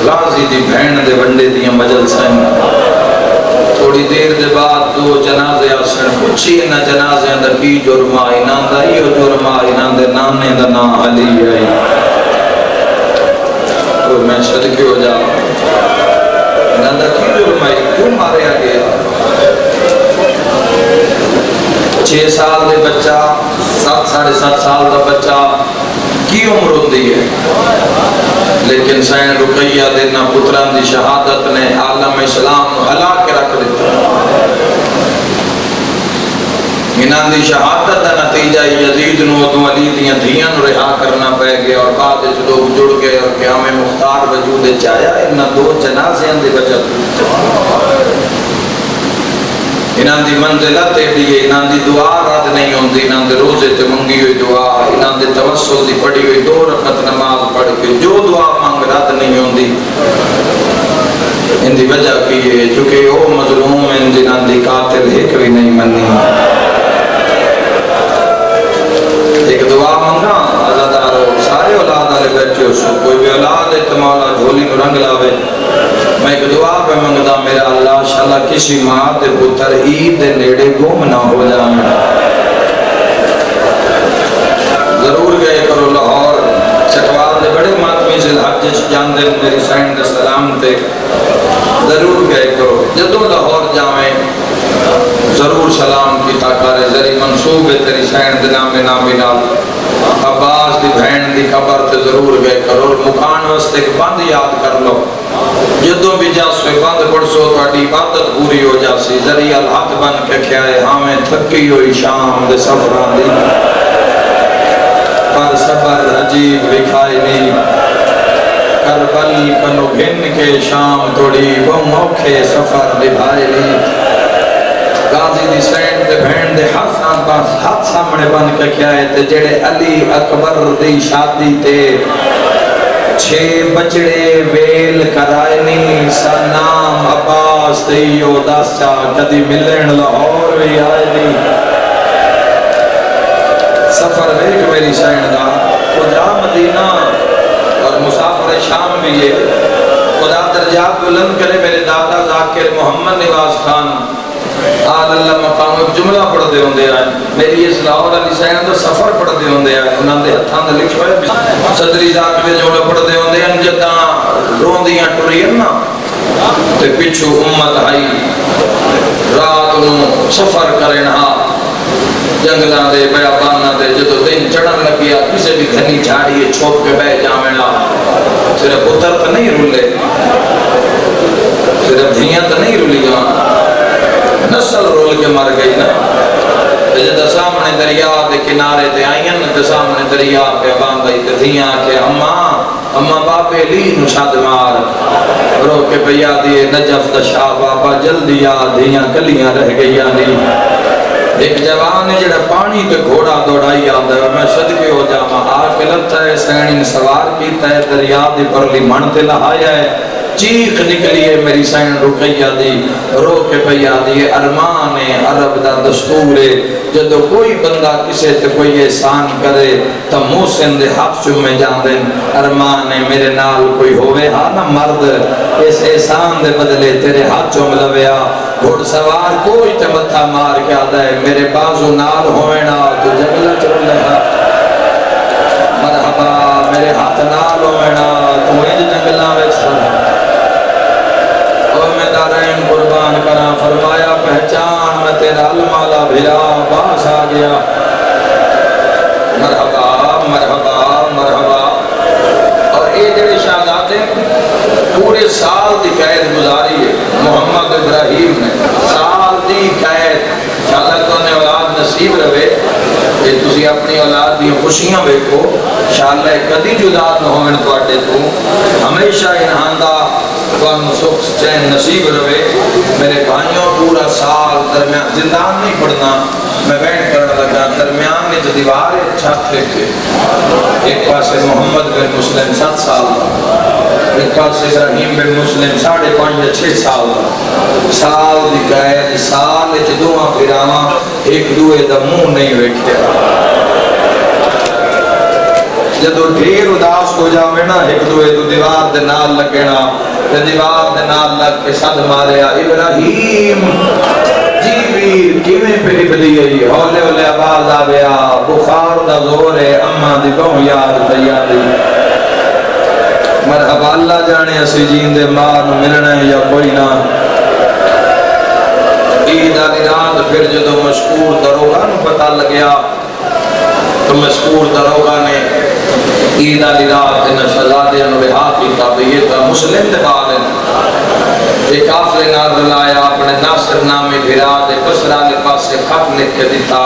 غازی دی بہن دے ونڈے دیاں مجلساں، تھوڑی دیر دے بعد 2 جنازے آسن، پوچھی انہاں جنازے دا کی جرمہ، انہاں دا ایو جرمہ، انہاں دے نانے دا نام علی ہے۔ تو میں صدقے ہو جا، انہاں دا کی جرمہ ہے، کیوں ماریا گیا؟ 6 سال دے بچہ، 7 ساڑھے 7 سال دا بچہ کی عمر ہوندی ہے، لیکن سین رقیہ دینا پتران دی شہادت نے عالم اسلام ہلا کے رکھ دیتا۔ انہاں دی شہادت دا نتیجہ یزید نو ادو علی دیاں دھیاں نو رہا کرنا پہ گیا، اور بعد لوگ جڑ گئے اور قیام مختار وجود چاہیا۔ انہاں 2 جنازیاں دی بچت، انہاں دی منزلت ایڈی ہے، انہاں دی دعا رد نہیں ہوندی، انہاں دے روزے تے منگی ہوئی دعا، انہاں دے توسل دی پڑھی ہوئی 2 رکعت نماز پڑھ کے جو دعا مانگ رد نہیں ہوندی۔ ان دی وجہ کی ہے چونکہ وہ مظلوم ہیں جنہاں دی قاتل ایک بھی نہیں منی۔ ایک دعا منگا عزادارو، سارے اولاد والے بیٹھے ہو سو، کوئی بھی اولاد ہے تو مولا جھولی نو رنگ لاوے۔ میں ایک دعا پہ منگدا میرا اللہ انشاءاللہ کسی ماں دے پتر عید دے نیڑے گم نہ ہو جائیں۔ ضرور گئے کرو لاہور چٹوال دے بڑے ماتمی سے حج جان دے میری سائن دے سلام تے ضرور گئے کرو، جدو لاہور جاویں ضرور سلام کی تاکارے ذری منصوب ہے تیری سائن دے نامی نال عباس دی بہن دی قبر تے ضرور گئے کرو۔ مکان واسطے ایک بند یاد کر لو، جدو بھی جاسوے بند پڑھ سو تو اٹی عبادت پوری ہو جاسی۔ ذریعہ الحق بن کے کھائے ہمیں تھکی ہوئی شام دے سفران دی، پر صبر عجیب بکھائی نہیں، کربل کنو گھن کے شام توڑی وہ موکھے سفر نبھائی نہیں۔ غازی دی سینٹ دے بہن دے ہاتھ سامنے بن کے کھائے تے جڑے علی اکبر دی شادی تے 6 بچڑے ویل کرائے نہیں، سنام عباس دیو داسا کدی ملن لاہور بھی آئے نہیں۔ سفر ویک میری سین دا خدا مدینہ اور مسافر شام بھی ہے، خدا درجات بلند کرے میرے دادا ذاکر محمد نواز خان آل اللہ مقام جملہ پڑھ دے ہوندے آئے، میری اس لاہور علی سین دا سفر پڑھ دے ہوندے آئے، انہاں دے ہتھاں دے لکھ ہوئے صدری ذاکر جملہ پڑھ دے ہوندے ہیں، جداں روندیاں ٹرین نا تے پچھو امت آئی رات نو سفر کرنا جنگلاں دے بیاباناں دے جدو دن چڑھن لگیا کسے بھی گھنی جھاڑی چھوپ کے بہ جاوینا صرف پتر تو نہیں رولے صرف دھیاں تو نہیں رولیاں نسل رول کے مر گئی نا جدو سامنے دریا دے کنارے تے آئین تے سامنے دریا پہ باندھائی تے دھیاں کہ اماں باپے لی نو چھاد مار رو کے پیا دیے نجف دا شاہ بابا جلدی آ دھیاں کلیاں رہ گئی نہیں ایک جوان ہے جڑا پانی پہ گھوڑا دوڑائی آدھا ہے میں صدقے ہو جاما آ کے لگتا ہے سینی نے سوار کیتا ہے دریا دی پرلی منتے لہایا ہے چیخ نکلی ہے میری سین رکیہ دی رو کے پیا دی ارمان عرب دا دستور ہے جدو کوئی بندہ کسے تے کوئی احسان کرے تو محسن دے ہاتھ چومے جان دیں ارمان میرے نال کوئی ہوئے ہاں نا مرد اس احسان دے بدلے تیرے ہاتھ چوم لویا گھوڑ سوار کوئی تے متھا مار کے آدھا ہے میرے بازو نال ہوئے نا تو جنگلہ چل لیا مرحبا میرے ہاتھ نال ہوئے نا تو انج جنگلہ میں سر اور میں دارین قربان کرا فرمایا پہچان میں تیرا المالا بھرا باس آ گیا مرحبا مرحبا مرحبا اور اے جڑے شہادات پورے سال دی قید گزاری ہے محمد ابراہیم نے سال دی قید اللہ تو نے اولاد نصیب رہے کہ تسی اپنی اولاد دی خوشیاں ویکھو انشاءاللہ کدی جدا نہ ہوون تواڈے تو ہمیشہ انہاں دا تانوں سکھ چین نصیب رہے میرے بھائیوں پورا سال درمیان زندان نہیں پڑھنا میں بیٹھ کرنے لگا درمیان میں جو دیوار ہے چھت لکھے ایک پاس محمد بن مسلم 7 سال ایک پاس ابراہیم بن مسلم 5.5-6 سال سال دی قید سال جدواں پھراواں ایک دوے دا منہ نہیں ویکھیا جدو ڈھیر اداس ہو جاوے نا ایک دوے تو دیوار دے نال لگنا تے دیوار دے نال لگ کے صد ماریا ابراہیم جی ویر کیویں پہ نکلی ہے ہولے ہولے آواز آویا بخار دا زور ہے اماں دی بہو یاد تیاری مرحبا اللہ جانے اسی جین دے ماں نو ملنا ہے یا کوئی نہ عید آلی رات پھر جدو مشکور دروگا نو پتہ لگیا تو مشکور دروگا نے عید علی رات انہا شہزادے انہوں رہا کیتا بھی یہ تھا مسلم دے بالن ایک کافلے نار لایا اپنے ناصر نامی بھیرا دے بسرا لے پاس سے خط لکھ کے دیتا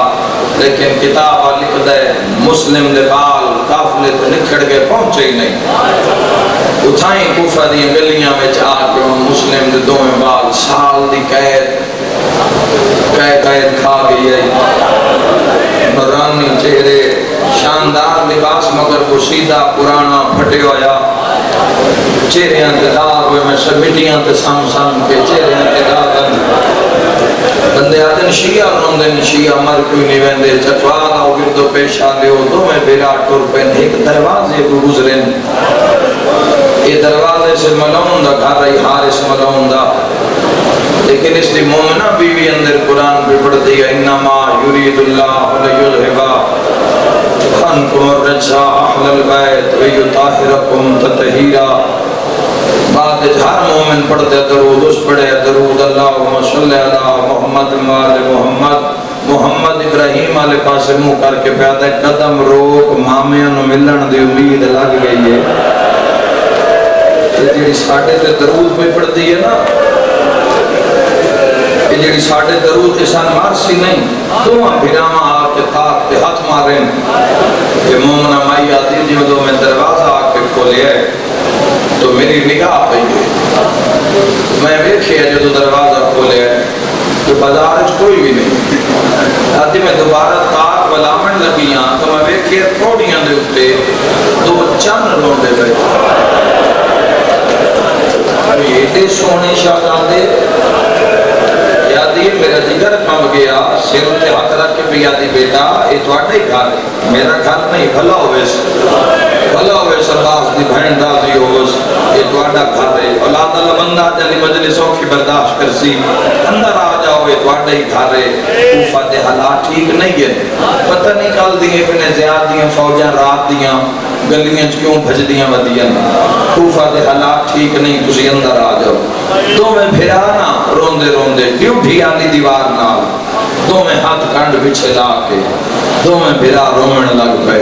لیکن کتابہ لکھ دے مسلم دے بال کافلے تو نکھڑ گئے پہنچے ہی نہیں اتھائیں کوفہ دی گلیاں میں جا کے مسلم دے دوئیں بال سال دی قید کھا گئی ہے برانی چہرے شاندار لباس مگر وہ سیدھا پرانا پھٹے ہویا چہرے انتدار ہوئے میں سب مٹیاں تے سام کے چہرے انتدار بندے آدھن شیعہ روندن شیعہ مر کیوں نہیں ویندے چکوال آؤ گردو پیش آ لے ہو دو میں بیرا ٹور پین ایک دروازے کو گزرن یہ دروازے سے ملون دا گھر رہی حارس ملون دا لیکن اس دی مومنہ بیوی اندر قرآن بھی پڑھ دیا انما یرید اللہ لیذہبا عنکم الرجسا اہل البیت ویطہرکم تطہیرا بعد ہر مومن پڑھتے درود اس پڑھے درود اللہم صلی علی محمد وآل محمد محمد ابراہیم علیہ پاس منہ کر کے پیادہ قدم روک مامیاں نو ملن دی امید لگ گئی ہے یہ جڑی ساڑھے تے درود پہ پڑھ دی ہے نا یہ جڑی ساڑھے درود احسان مارسی نہیں دواں بھیراما آ کے تاک کے ہاتھ ماریں کہ مومنہ مائی آتی جو دو میں دروازہ آ کے کھولے ہے تو میری نگاہ پہ میں ویکھے جو دو دروازہ کھولے ہے تو بازار کوئی بھی نہیں آتی میں دوبارہ تاک بلامن لگیاں تو میں ویکھے تھوڑیاں دے اٹھے دو چند لوندے گئے یہ دے سونے شاہزادے یادی میرا جگر کم گیا سر تے ہاتھ رکھ کے بھی یادی بیٹا یہ تواڈا ہی گھر ہے میرا گھر نہیں بھلا ہوئے سرداس دی بہن دازی ہوس یہ تواڈا گھر ہے اولاد اللہ بندہ جلی مجلسوں کی برداشت کرسی اندر آ جاؤ یہ تواڈا ہی گھر ہے کوفہ دے حالات ٹھیک نہیں ہے پتہ نہیں کل دی ابن زیاد دیاں فوجاں رات دیاں گلیاں کیوں بھجدیاں ودیاں کوفہ دے حالات ٹھیک نہیں تسی اندر آ جاؤ دو میں پھرا نا روندے روندے ڈیوٹھی آلی دیوار نال دو میں ہاتھ کنڈ بچھے لا کے دو میں بھرا رومن لگ پے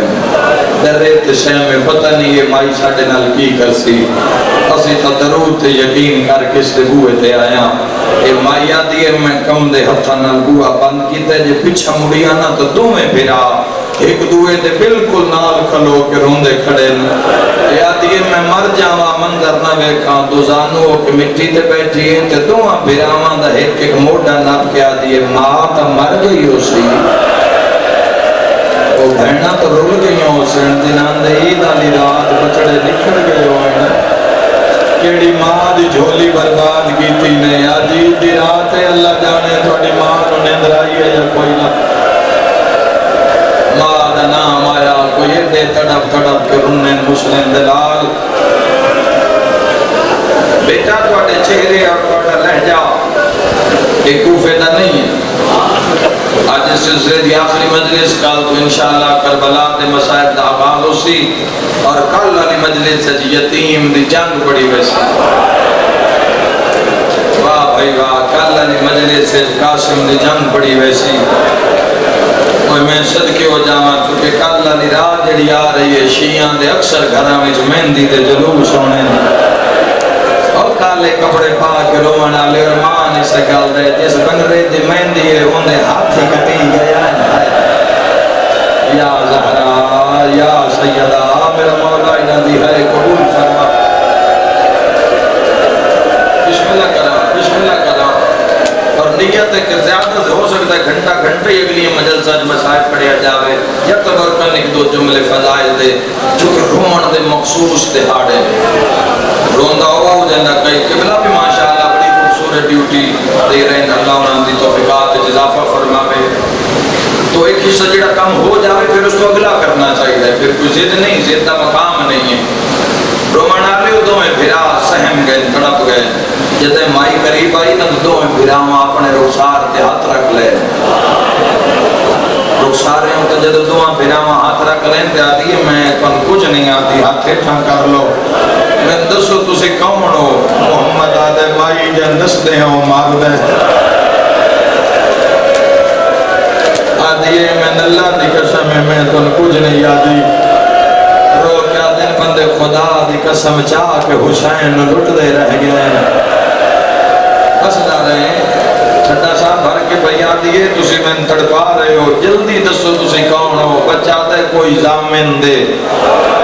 درے تشے میں پتہ نہیں یہ مائی ساڑے نال کی کرسی اسی تا درود تے یقین کر کس دے بوئے تے آیا اے مائی آدھی ہے میں کم دے ہتھا نال بوہ بند کیتے جے پچھا مڑی آنا تو دو میں بھرا ایک دوئے دے بالکل نال کھلو کے روندے کھڑے اے آدھی ہے میں مر جاوا منظر نہ بیکھاں دو زانو کہ مٹی تے بیٹھی ہیں تے دو بھراواں دا ایک موڑا ناب کے آدھی ہے ماں تا مر گئی ہو سی وہ بھیڑنا تو رول گئی ہوں سن دنان دے عید آلی رات بچڑے نکھڑ گئے ہوئے کیڑی ماں دی جھولی برباد کی تھی نے عجیب دی رات ہے اللہ جانے تھوڑی ماں نو نیندر آئی ہے یا کوئی نہ ماں دا نام آیا کوئی دے تڑپ تڑپ کے رننے مسلم دلال بیٹا تھوڑے چہرے اور تھوڑا لہجہ ایک کوفے دا نہیں ہے آج اس سلسلے دی آخری مجلس کل تو انشاءاللہ کربلا دے مسائب دا آغاز ہو سی اور کل والی مجلس سچ یتیم دی جنگ پڑی ویسی واہ بھائی واہ کل والی مجلس سچ قاسم دی جنگ پڑی ویسی اور میں صدقے ہو جاواں کیونکہ کل والی رات جڑی آ رہی ہے شیعان دے اکثر گھراں وچ مہندی دے جلوس ہونے اور کالے کپڑے پا کے رومن والے اور ماں نے سگل دے جس بنرے دی مہندی ہے اوندے ہاتھ کٹی گیا یا زہرا یا سیدہ میرا مولا انہاں دی ہے قبول فرما بسم اللہ کرا اور نیت ہے کہ زیادہ سے ہو سکتا ہے گھنٹہ گھنٹے اگلی مجلسہ مسائب پڑھیا جاوے یا تبرکن ایک دو جملے فضائل دے چونکہ رومن دے مخصوص دہاڑے روندہ ہو جانا کئی قبلہ بھی ماشاءاللہ بڑی خوبصورت ڈیوٹی دے رہے ہیں اللہ انہوں دی توفیقات اضافہ فرماوے تو ایک حصہ جڑا کم ہو جاوے پھر اس کو اگلا کرنا چاہیے پھر کوئی ضد نہیں ضد کا مقام نہیں ہے رومن آلے دو میں بھرا سہم گئے تڑپ گئے جتے مائی قریب آئی نا دو میں بھرا ہوں اپنے رخسار تے ہاتھ رکھ لے رخسارے ہوں تو جدو دو میں بھرا ہوں ہاتھ رکھ لیں تے آدھی ہے میں کن کچھ نہیں آتی ہاتھ ٹھان کر لو میں دسو تسی کون ہو محمد آدھے مائی جن دس دے ہوں مار دے آدھی ہے میں اللہ دی قسم ہے میں تن کچھ نہیں آدھی رو کیا دن بندے خدا دی قسم چاہ کے حسین لٹ دے رہ گئے بس نہ رہے چھٹا صاحب بھر کے بھئی آدھی ہے تسی میں تڑپا رہے ہو جلدی دسو تسی کون ہو بچہ دے کوئی زامن دے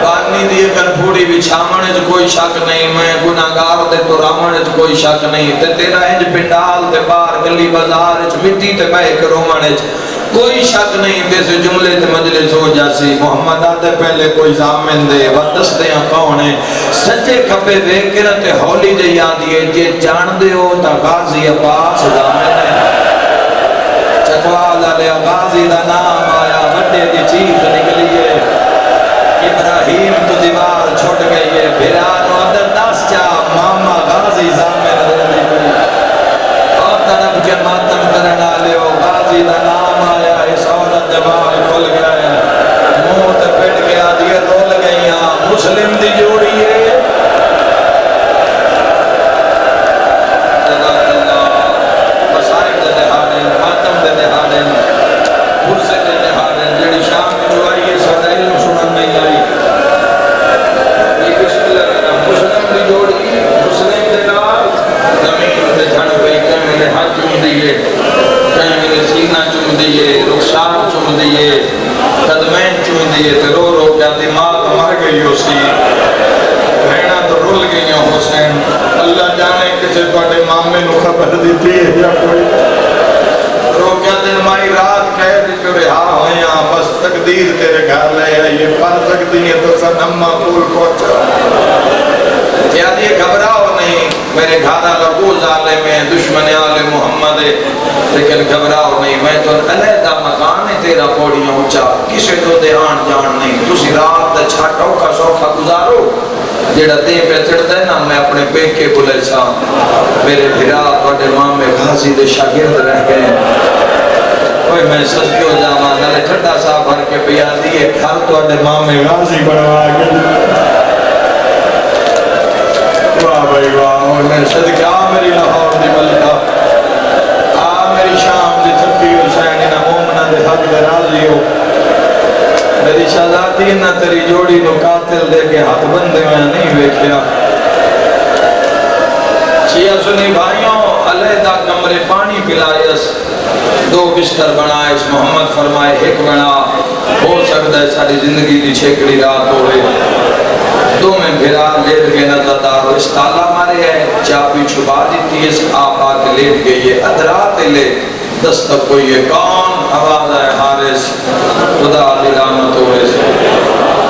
بانی دی اگر پھوڑی بچھامنے جو کوئی شک نہیں میں گناہگار دے تو رامنے جو کوئی شک نہیں تے تیرا انج پنڈال تے بار گلی بازار اچ مٹی تے بہ کے رومنے کوئی شک نہیں تے سے جملے تے مجلس ہو جاسی محمد آدھے پہلے کوئی زامن دے ودس دے کون ہے سچے کھپے دیکھ کے تے ہولی جی آدھی ہے جے جان دے ہو تا غازی عباس زامن ہے چکوالا لے غازی دا نام آیا بڑے دی چیز نکلی ہے ابراہیم تو دیوار چھوٹ گئی ہے بھرانو اندر دس چا ماما غازی زامن دے گئی اور طرف کے ماتم کرنا لے ہو غازی دا نام آیا اس عورت جمال کھل گئے موت پیٹ کے آدھی رول گئیاں مسلم دی جوڑی ہے مسائب دے دہاڑے ماتم دے دہاڑے پرسے دے دہاڑے جڑی شام کی جو آئی ہے سارا علم سنن نہیں آئی یہ بسم اللہ کرنا مسلم دی جوڑی مسلم دے نال زمین دے جھڑ گئی کہیں میرے ہاتھ چوم دیئے کہیں میرے سینہ چوم دیئے رخسار چوم دیئے قدمین چوم دیئے تے رو رو کیا دماغ مر گئی ہو سی بھیڑا تو رول گئی ہیں حسین اللہ جانے کسے توڑے مامے نو خبر دیتی ہے یا کوئی رو کیا دن مائی رات کہہ دی کہ رہا ہویاں بس تقدیر تیرے گھر لے آئیے پر سکتی ہے تو سنما پول پہنچا یاد یہ گھبراؤ نہیں میرے گھارا لگو ظالم ہے دشمن آل محمد ہے لیکن گھبراؤ نہیں میں تو علیحدہ مکان ہے تیرا پوڑیاں اونچا کسے تو دھیان جان نہیں تسی رات دا چھاٹو کا سوفا گزارو جیڑا دے پہ چڑھتا ہے نا میں اپنے پیک کے بلے سا میرے بھرا بڑے ماں میں غازی دے شاگرد رہ گئے کوئی میں صدقے ہو جاواں نالے ٹھنڈا سا بھر کے پیا دیے گھر تواڈے مامے غازی بنوا کے واہ بھائی واہ میں صدقے آ میری لاہور دی ملکہ آ میری شام دی تھکی حسین نہ مومنہ دے حق دے راضی ہو میری شہزادی نہ تیری جوڑی نو قاتل دے کے ہاتھ بندے میں نہیں ویکھیا شیعہ سنی بھائیوں علیحدہ کمرے پانی پلائیس 2 بستر بنائیس محمد فرمائے ایک بنا ہو سکتا ہے ساری زندگی دی چھیکڑی رات ہوئے 2 میں بھرا لیٹ گئے نظردار اس تالا مارے ہے چاپی چھپا دیتی اس آپ آکے لیٹ گئی ہے ادرات لے دستک کوئی ہے کون آواز ہے حارس خدا دی رحمت ہوئے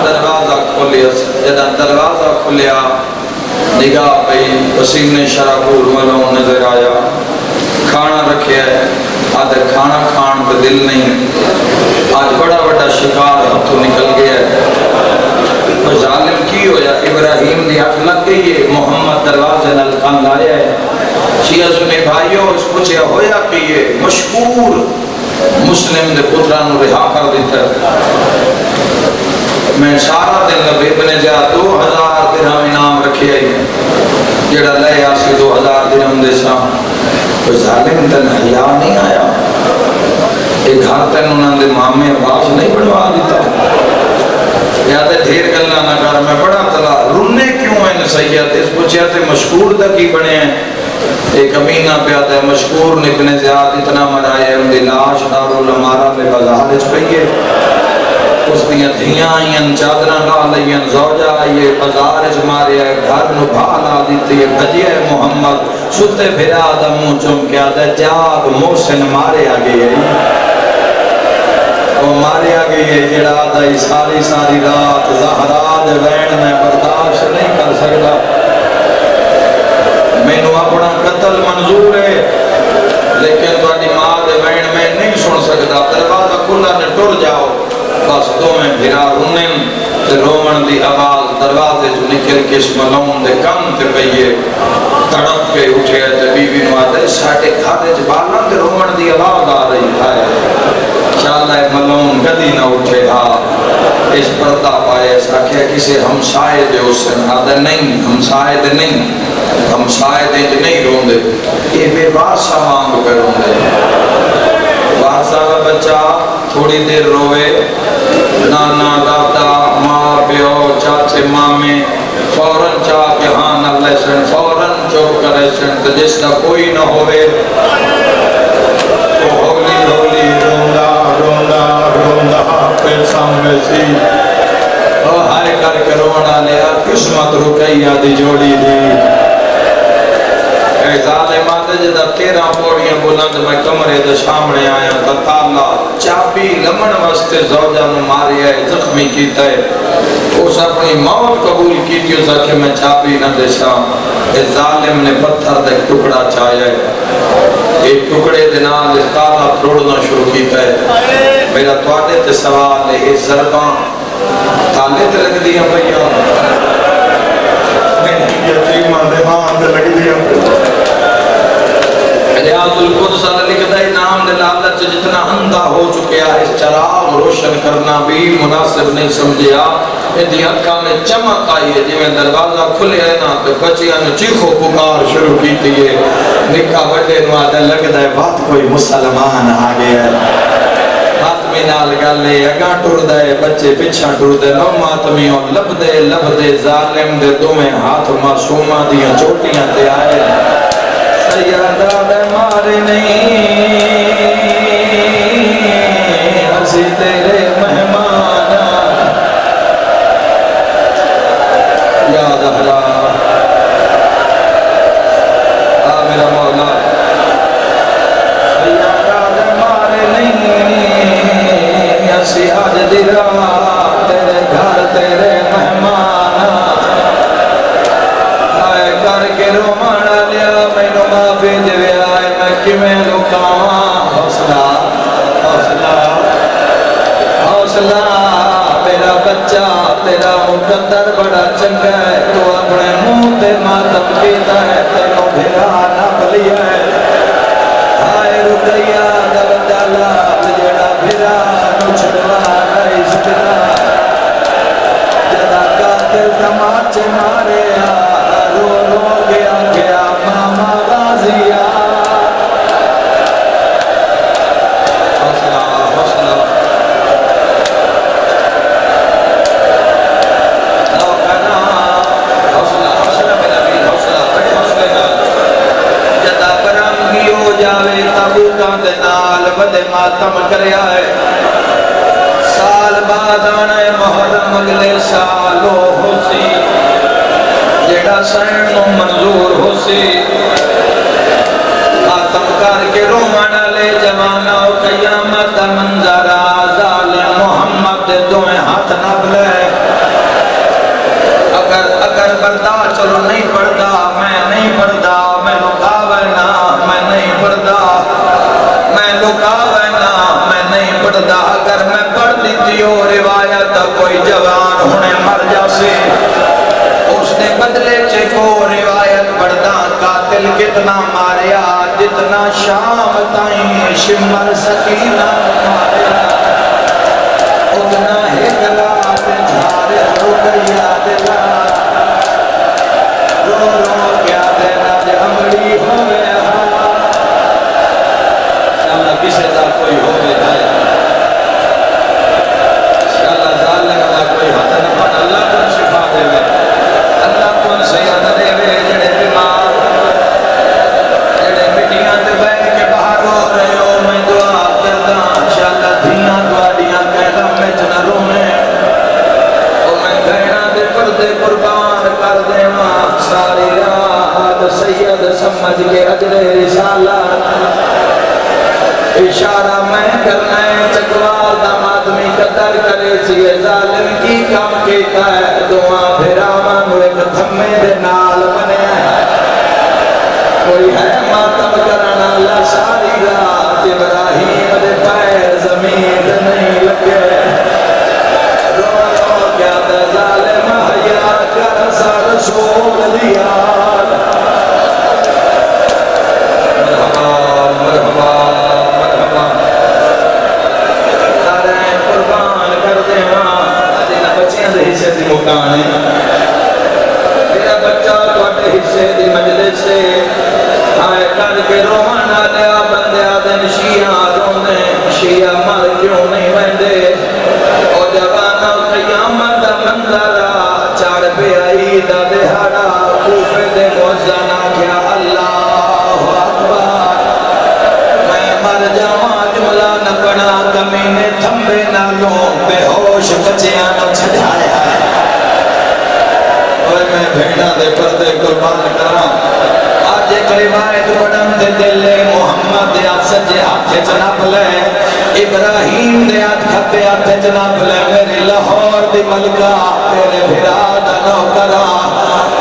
دروازہ کھولیا جدا دروازہ کھولیا نگاہ پئی پسینے شراکور ملون نظر آیا کھانا رکھے ہے آدھے کھانا کھان پہ دل نہیں آج بڑا بڑا شکار ہاتھوں نکل گیا ہے ظالم کی ہو یا ابراہیم دی آنکھ لگ گئی ہے محمد دروازے نلکان لایا ہے شیعہ سنے بھائیوں اس پوچھے ہویا کہ یہ مشکور مسلم دے پترانو رہا کر دیتا ہے میں سارا دن نبی بنے جا 2000 درہم انعام رکھے آئی جڑا لے آسی 2000 درہم دے سا کوئی ظالم تن حیاء نہیں آیا ایک گھر تن انہوں نے مامے آواز نہیں بڑھوا دیتا یادے ڈھیر گلنا نہ کر میں بڑا تلا رونے کیوں ہیں سید اس پوچھیا تھے مشکور دا کی بنے ہیں ایک امینہ پہ آتا ہے مشکور نبن زیاد اتنا مرایا ہے ان دی لاش دارو لمارا پہ بازار اچ پئیے اس دیا دھیاں آئین چادران لا لئین زوجہ آئیے بازار اچ مارے ہے گھر نو بھالا دیتی ہے بھجیے محمد ستے بھرا دا منہ چم کے آتا ہے جاگ محسن مارے آگئی ہے وہ مارے آگئی ہے جڑا آدھائی ساری رات زہراد وین میں برداشت نہیں کر سکتا میں نو اپنا قتل منظور ہے لیکن تو اڈی ماں دے وین میں نہیں سن سکتا دروازہ کھلا نے ٹر جاؤ بس 2 میں بھرا رونن تے رومن دی آواز دروازے جو نکل کے اس ملون دے کم تے پئیے تڑپ کے اٹھے تے بیوی نو آدھے ساٹے گھر بالا تے رومن دی آواز آ رہی ہے چالا ملون گدی نہ اٹھے گا اس پردہ پائے ساکھے کسی ہمسائے دے اس سے آدھے نہیں ہمسائے دے نہیں ہمسائے دے جو نہیں رون دے یہ بے واسا مانگ پہ رون دے واسا کا بچہ تھوڑی دیر روے نانا دادا ماں پیو چاچے مامے فوراں چاہ کے ہاں نہ لیسن فوراں چوک کرے سن تو جس کا کوئی نہ ہوئے تو ہولی ہولی روندا پھر سامنے سی او ہائے کر کے رونا لیا قسمت رکیہ دی جوڑی دی اے ظالمات جدہ 13 پوڑیاں بلند میں کمرے دے سامنے آیا تا تالا چاپی لمن واسطے زوجہ نو ماری ہے زخمی کیتا ہے اس اپنی موت قبول کی تھی اس کہ میں چاپی نہ دیسا اے ظالم نے پتھر دے ٹکڑا چایا ہے ایک ٹکڑے دے نال تالا توڑنا شروع کیتا ہے میرا تواڈے تے سوال ہے اس ضرباں تالے تے لگ دیاں پئیاں نہیں یتیماں دے ہاں تے لگ دیاں ریاض القدس لکھتا ہے نام دے لالچ جتنا اندھا ہو چکیا اس چراغ روشن کرنا بھی مناسب نہیں سمجھیا ادھی اکھا میں چمک آئی ہے جی میں دروازہ کھلے ہے نا تو بچیاں نے چیخو پکار شروع کی تھی نکا بڑے نو آدھے لگتا ہے بات کوئی مسلمان آگے ہے ماتمی نال گالے اگاں ٹور دے بچے پچھا ٹور دے لو ماتمیوں لب دے ظالم دے دومیں ہاتھ معصومہ دیاں چوٹیاں تے آئے سیادہ دے مارے نہیں ہسی تیرے مہمان یا زہرا آ میرا مولا سیادہ دے مارے نہیں ہسی آج دیرا تیرے گھر تیرے مہمان آئے کر کے رومانا لیا مینو معافی دے آئے میں کمیں لکاواں حوصلہ میرا بچہ تیرا مقدر بڑا چنگا ہے تو اپنے منہ تے ماتم کیتا ہے تینوں بھرا نہ بلیا ہے آئے رکیہ دل دلال نچدا جدا قاتل تماچے مارے رو رو گیا گیا ماما غازیا حوصلہ حوصلہ نوکرا حوصلہ حوصلہ میرا بھی حوصلہ بڑے حوصلے نال جدا برامگی ہو جاوے تابوتاں دے نال بڑے ماتم کریا ہے سال بعد آنا ہے محرم اگلے سال ہو سی جیڑا سنو منظور ہو سی ماتم کر کے رومانا لے جوانا و قیامت منظر آزال محمد دے دوئے ہاتھ نب لے اگر پڑھتا چلو نہیں پڑھتا میں نہیں پڑھتا میں لکاوینا میں نہیں پڑھتا میں لکاوینا میں نہیں پڑھتا اگر میں پڑھ دیتی ہو روایت کوئی جوان ہونے مر جاسے اس نے بدلے چے کو روایت پڑھتا قاتل کتنا ماریا جتنا شام تائیں شمر سکینہ ماریا اتنا ہی گلات جھارے رکیا دلا رو رو کیا دینا جے امڑی ہوئے شاءاللہ کسے دا کوئی ہوئے ہے شاءاللہ ظالم دا کوئی حد نہیں پڑھ اللہ کو شفا دے وے اللہ کو صحت دے وے جڑے بیمار جڑے مٹیاں تے بیٹھ کے باہر رو رہے ہو میں دعا کردا انشاءاللہ دھیاں تواڈیاں کہلا میں نہ رونے او میں بہناں دے پردے قربان کر دیواں ساری رات سید سمجھ کے اجر رسالت اشارہ میں کرنا ہے چکوال داماد میں قدر کرے سی ظالم کی کام کیتا ہے دعا پھراوان ایک تھمے دے نال بنے کوئی ہے ماتم کرنا اللہ ساری رات ابراہیم دے پیر زمین نہیں لگے رو رو کیا دے ظالم حیا کر سا رسول دیا مرحبا مرحبا حصے دی مکان ہے میرا بچہ توڑے حصے دی مجلس سے آئے کر کے روحانا لیا بندیا دن شیعہ رونے شیعہ مر کیوں نہیں ویندے اور جوانا قیامت منظرہ چاڑ پہ آئی دا دہاڑا کوفے دے موزنہ کیا اللہ اکبر میں مر جاواں جملہ نہ پڑا کمینے تھمبے نہ لوں بے ہوش بچیاں نہ چھڑایا میں بھیڑا دے پردے قربان کراں آج ایک روایت پڑھن دے دلے محمد دے سجے ہاتھ جناب لے ابراہیم دے ہاتھ کھپے ہاتھ جناب لے میری لاہور دی ملکہ تیرے بھرا دا نوکراں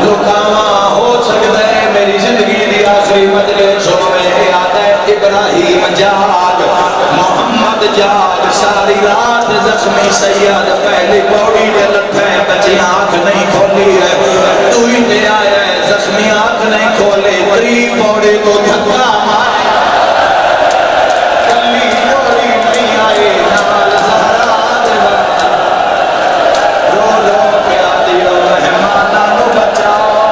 لکاواں ہو سکتا ہے میری زندگی دی آخری مجلس میں یاد ہے ابراہیم جاگ محمد جاگ ساری رات زخمی سید پہلی پوڑی دے لٹھے بچی آنکھ نہیں کھولی ہے تو ہی دے آیا ہے زخمی آنکھ نہیں کھولے تری پوڑی تو دھکا مارے کلی پوڑی نہیں آئے نال زہرا دے رو رو کے آتی ہو مہمانہ نو بچاؤ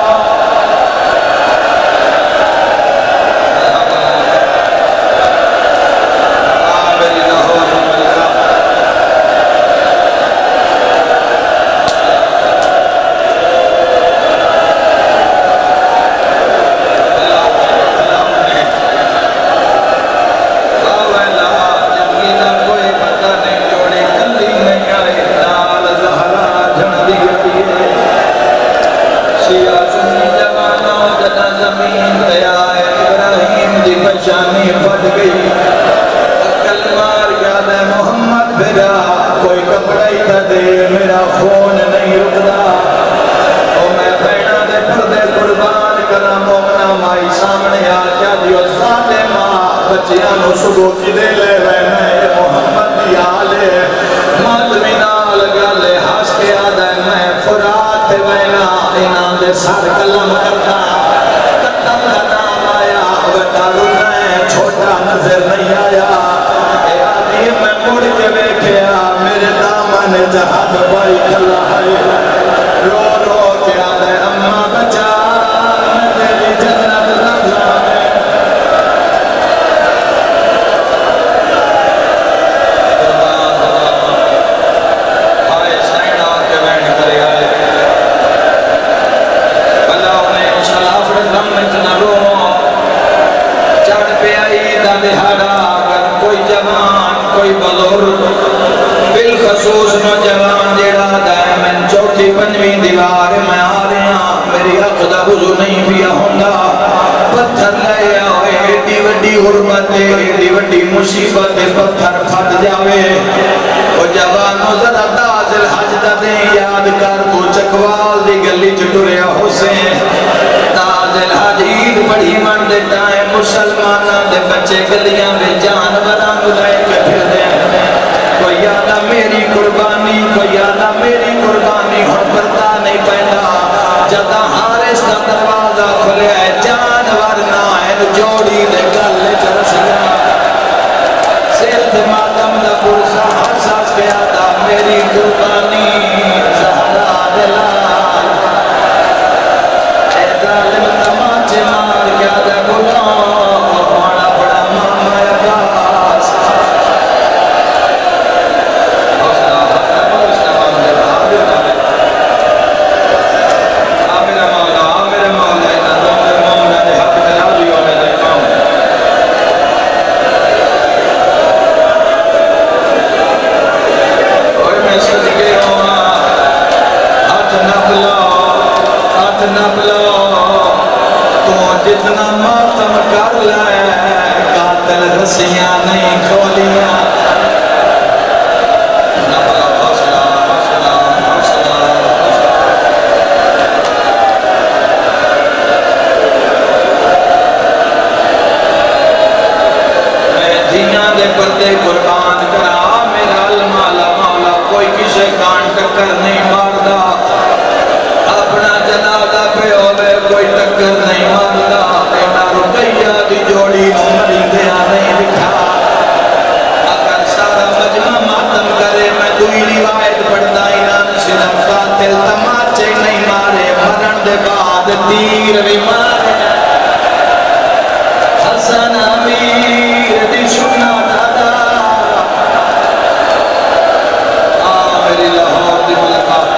پریشانی پھٹ گئی عقل مار یاد ہے محمد بھیجا کوئی کپڑا ہی تھا دے میرا خون نہیں رکدا او میں بہنا دے پردے قربان کرا مومنا مائی سامنے آ کیا دیو ظالما بچیاں نو صبح کی دے لے رہنا ہے محمد دی آلے ماتمی نال گالے ہاس کے آدھا میں فرات وینا انہاں دے سر کلم کرتا قدم کا نام آیا بیٹا چھوٹا نظر نہیں آیا اے آدھی میں مڑ کے بیٹھیا میرے دامن مصیبت پتھر پھٹ جاوے او جوانو ذرا دازل حج دا دیں یاد کر تو چکوال دی گلی چٹوریا حسین دازل حج عید بڑی من دے ٹائم مسلمانہ دے بچے گلیاں میں جانوراں نو لے کے پھر دے کوئی آنا میری قربانی کوئی آنا میری قربانی ہن پردہ نہیں پہنا جدا حارس دا دروازہ کھلے ہے جانور نہ ہے جوڑی دے گلے چرسیاں سیر دے ماتم دا پرسا حساس کیا دا میری قربانی زہرا دلال اے ظالم تماچے مار کیا دے غلام بڑا بڑا ماما عباس جتنا ماتم کر لائے قاتل رسیاں نہیں کھولیاں نبلا حوصلہ حوصلہ حوصلہ میں دھیاں دے پردے قربان کرا میرا المالا مولا کوئی کسے کان ٹکر نہیں ماردا اپنا جنازہ پہ ہوئے کوئی ٹکر نہیں ماردا اینا رقیہ دی جوڑی مری دیا نہیں دکھا اگر سارا مجمع ماتم کرے میں دوئی روایت پڑھتا انان صرف قاتل تماچے نہیں مارے مرن دے بعد تیر بھی مارے حسن امیر دی سننا دادا میری لاہور دی ملکات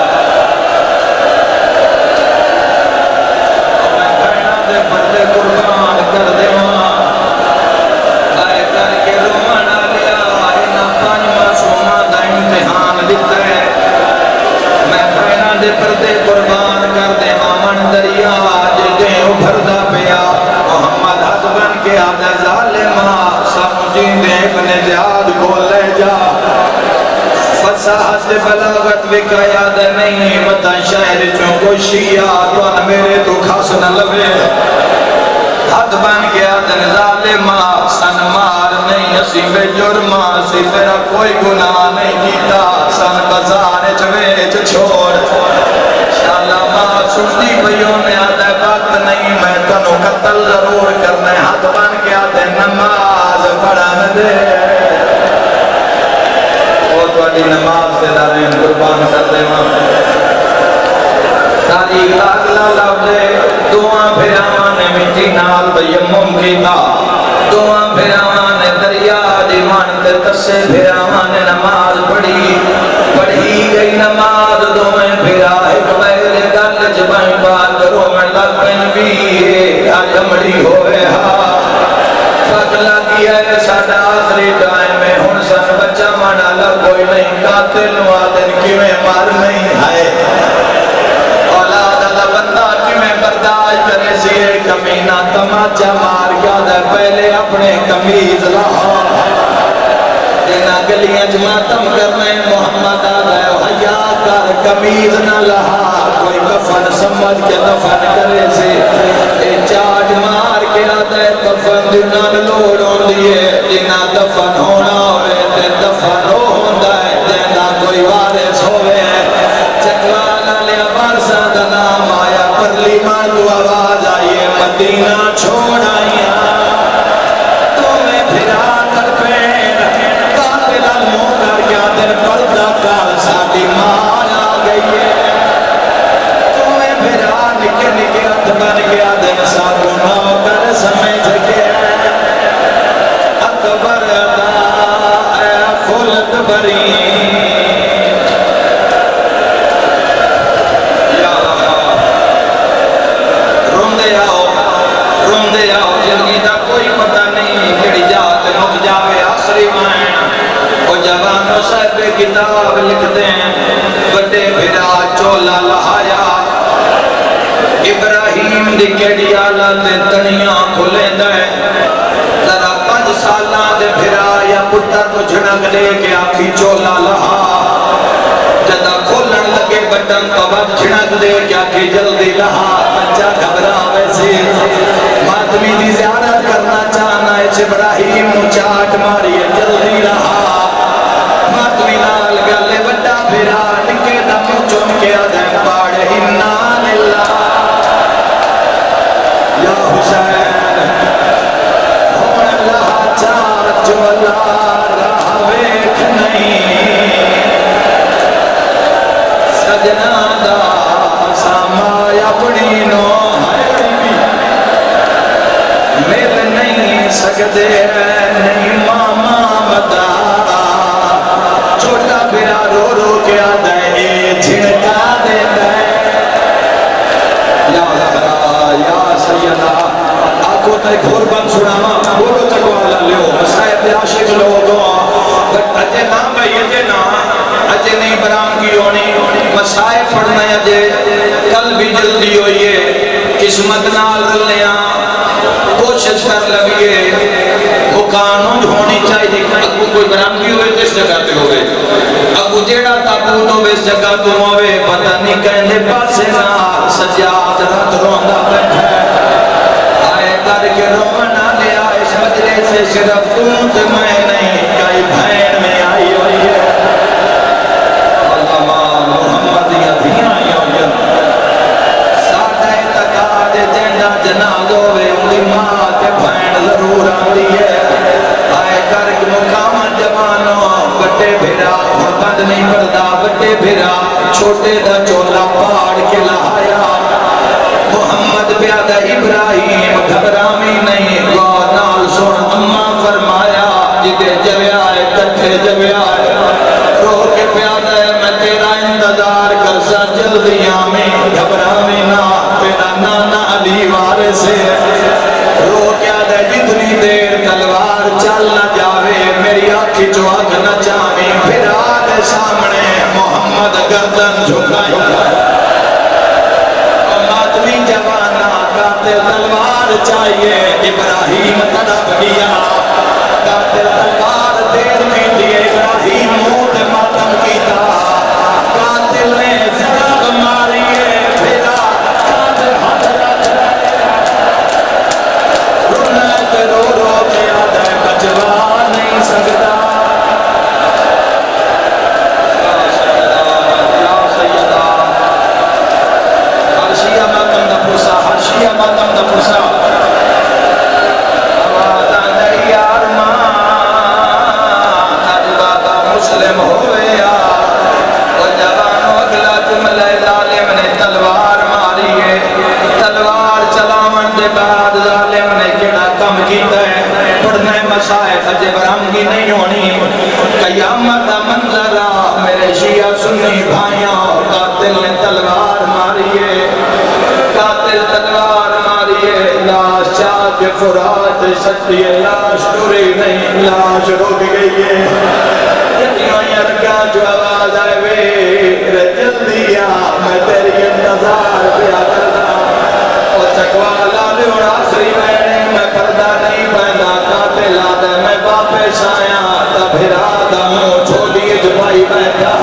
بڑے قربان کر دے ماں آئے کر کے رومانا لیا اینا پانچ معصومہ دا امتحان دیتا ہے میں بھائنا دے پردے قربان کر دے آمن دریا جدیں ابھردہ پیا محمد حد بن کے آدھا ظالمہ سمجھی دے ابن زیاد کو لے جا فصاحت بلاغت وکا یاد نہیں متا شہر چوں کو شیعہ تو میرے تو خاص نہ لبے حد بن گیا دن ظالمہ سن مار نہیں اسی بے جرمہ سی تیرا کوئی گناہ نہیں کیتا سن بزار چویچ چھوڑ شاءاللہ ماں سنتی بھئیوں نے آدھے وقت نہیں میں تنو قتل ضرور کرنے حد بن گیا دن نماز پڑھن دے تو اڈی نماز سے دارین قربان کر دے ماں تاریخ اگلا لفظے دعا پھرامان مٹی نال بیمم کی تا دعا پھرامان دریا دیوان تے تسے پھرامان نماز پڑھی گئی نماز دومیں پھرا ایک بہر گل جبائیں بات کرو میں لگن بھی آج امڑی ہوئے ہاں فقلہ کیا ہے ساڑھا آخری ٹائم میں ہن سن بچہ مانا لگ کوئی نہیں قاتل وادن کی میں مار نہیں ہے اولاد اللہ بندہ کی میں برداشت کرے سیئے کمینہ تماچہ مار گیا دے پہلے اپنے کمیز لہا جنا گلیاں جماعتم کرنے محمد آدھے حیاء کر کمیز نہ لہا کوئی کفن سمجھ کے دفن کرے سے اے چاٹ مار کے آدھے کفن دنان لوڑوں دیئے جنا دفن ہونا ہوئے تے دفن ہوندہ ہے جنا کوئی وارث ہوئے چکوانا لیا بارسا دا نام آیا پرلی ماں تو آواز آئیے مدینہ چھوڑ آئیا تمہیں پھرا کر پیر قاتلہ منہ کر گیا دن پردہ کار ساتھی مار آ گئی ہے تمہیں پھرا نکے نکے ہاتھ بن گیا دن ساتھوں نو کر سمجھ گیا اکبر عطا اے خلد بری روندے آؤ زندگی دا کوئی پتہ نہیں کیڑی جات مک جاوے آسری مائن وہ جوانوں صاحب کتاب لکھتے ہیں بڑے بھرا چولا لہایا ابراہیم دی کیڑی آلہ تے تنیاں کھلے دے ذرا 5 سالہ دے بھرا جھڑک دے کے آکھی چولا لہا جدا کھولن لگے بٹن تو بد جھڑک دے کے آکھی جلدی لہا بچہ گھبرا ویسے ماتمی دی زیارت کرنا چاہنا ہے ابراہیم نو چاٹ ماری جلدی رہا ماتمی نال گلے بڑا پھرا نکے دم چون کے آدھیں پاڑ انا للہ یا حسین ہون اللہ چار چولا راہ ویکھ نہیں سجنا دا سامائی اپنی نو مل نہیں سکتے نہیں ماما بتا چھوٹا پھرا رو رو کے آدھے جھنکا دیتا ہے یا زہرا یا سیدہ آنکھوں تک گھور بند سناما بولو تک والا لیو مسائب عاشق لوگوں اجے نا بھائی اجے نا اجے نہیں برام کی ہونی مسائب پڑھنا اجے کل بھی جلدی ہوئیے قسمت نال رلیاں کوشش کر لگیے وہ قانون ہونی چاہیے اگو کوئی برامگی ہوئے جس جگہ پہ ہوئے اگو جیڑا تابوت ہوئے اس جگہ تو ہوئے پتہ نہیں کہنے پاسے نہ سجاد رات روندہ بیٹھا آئے کر کے رونا لیا اس مجلے سے صرف تونت میں نہیں کئی بھین میں آئی ہوئی ہے علامہ محمد یدیاں یا ساڑھے تکاد جنڈا جناز ہوئے انہی ماں تے بھین ضرور آندی ہے آئے کرک مقام جوانوں بٹے بھیرا بند نہیں پڑتا بٹے بھیرا چھوٹے دا چولا پاڑ کے لہایا محمد پیادہ ابراہیم گھبرامی نہیں گوہ نال سن اماں فرمایا جدے جویا ہے کٹھے جویا ہے رو کے پیادہ ہے میں تیرا انتظار کرسا جلدی آمی گھبرامی نہ تیرا نانا علی وارث ہے رو کیا دے جتنی دیر تلوار چل نہ جاوے میری آنکھی جو آنکھ نہ چاہمی پھر آدھے سامنے محمد گردن جھکائی ماتمی جوانا قاتل تلوار چاہیے ابراہیم تڑپ گیا قاتل تلوار دیر میں دیے ابراہیم موت ماتم کیتا قاتل نے زراب ماریے پھرا قاتل ہاتھ رکھ رونت رو رو کے آدھے بچوا نہیں سکتا یا سیدہ ہرشیہ ماتم دا پرسا ہرشیہ ماتم دا پرسا آوازہ دیار ماں اجبادہ مسلم ہوئے یا وہ جوانوں اگلا جملہ ظالم نے تلوار ماری ہے تلوار چلاون دے بعد ظالم نے کیڑا کم کیتا ہے پڑھنے مسائف اجے برامگی نہیں ہونی قیامت منظر میرے شیعہ سنی بھائیاں قاتل نے تلوار ماری ہے قاتل تلوار ماری ہے لاش چاک فرات سچی ہے لاش ٹوری نہیں لاش رک گئی ہے جتیاں یرکا جو آواز آئے وے جلدی آ میں تیری انتظار پیا کرنا اور چکوالا لیوڑ آخری میں پردہ نہیں پہنا قاتل آدھے میں واپس آیا تبھر آدم چھوڑیے جبائی بیٹھا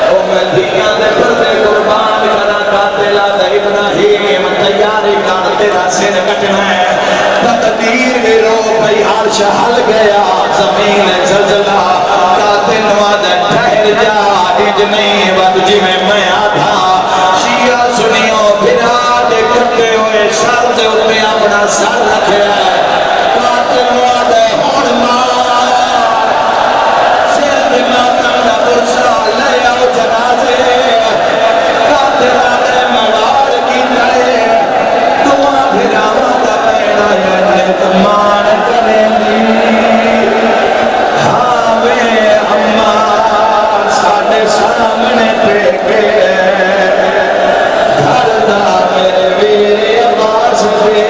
او میں دنیا دے پردے قربان کرا قاتل آدھے ابراہیم تیاری کر تیرا سن کٹنا ہے تقدیر بھی رو بھئی عرش حل گیا زمین زلزلہ قاتل آدھے ٹھہر جا اج نہیں ود جی میں آدھا شیعہ سنیوں پھرا دے کٹے ہوئے سر دے اتے اپنا سر رکھے ہے قاتل آدھے ہون مار سر دے ماتم دا برسا لے آؤ جنازے قاتل آدھے موار کی ترے دعا پھرا دا بیڑا یا تمان کریں دی ہاوے اماں ساڑھے سامنے پھیکے گھر دا میرے ویرے آواز دے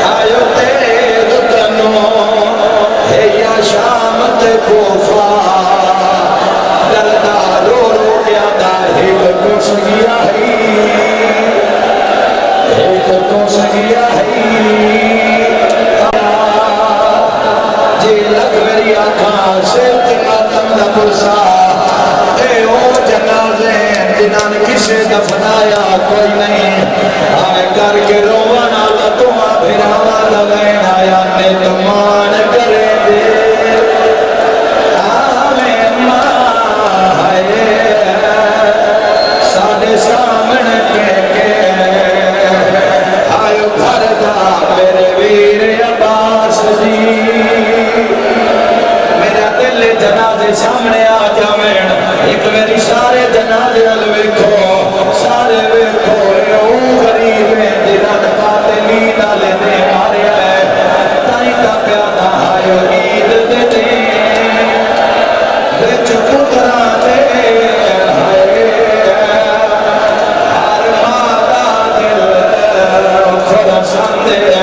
آئیو تیز کنو ہے یا شامت کوفہ دردہ رو رو گیا دا ہیل کو سگیا ہی ایک کو سگیا ہی پرسا اے او جنازے جنہاں نے کسے دفنایا کوئی نہیں آئے کر کے روان آلا تمہاں پھراوا لگین آیا نے تمان کرے دے آمین ماں آئے ساڑے سامنے کے آئے گھر دا میرے ویر عباس جی میرا دل جنازے سامنے آ جاویں ایک میری سارے جنازے ویکھو سارے ویکھو او غریب جنہاں نے قاتلی نالے دے ماریا ہے تائیں کا پیادا آئے عید دے دے وچ پترا دے ہائے ہر ماں دا دل خدا سندے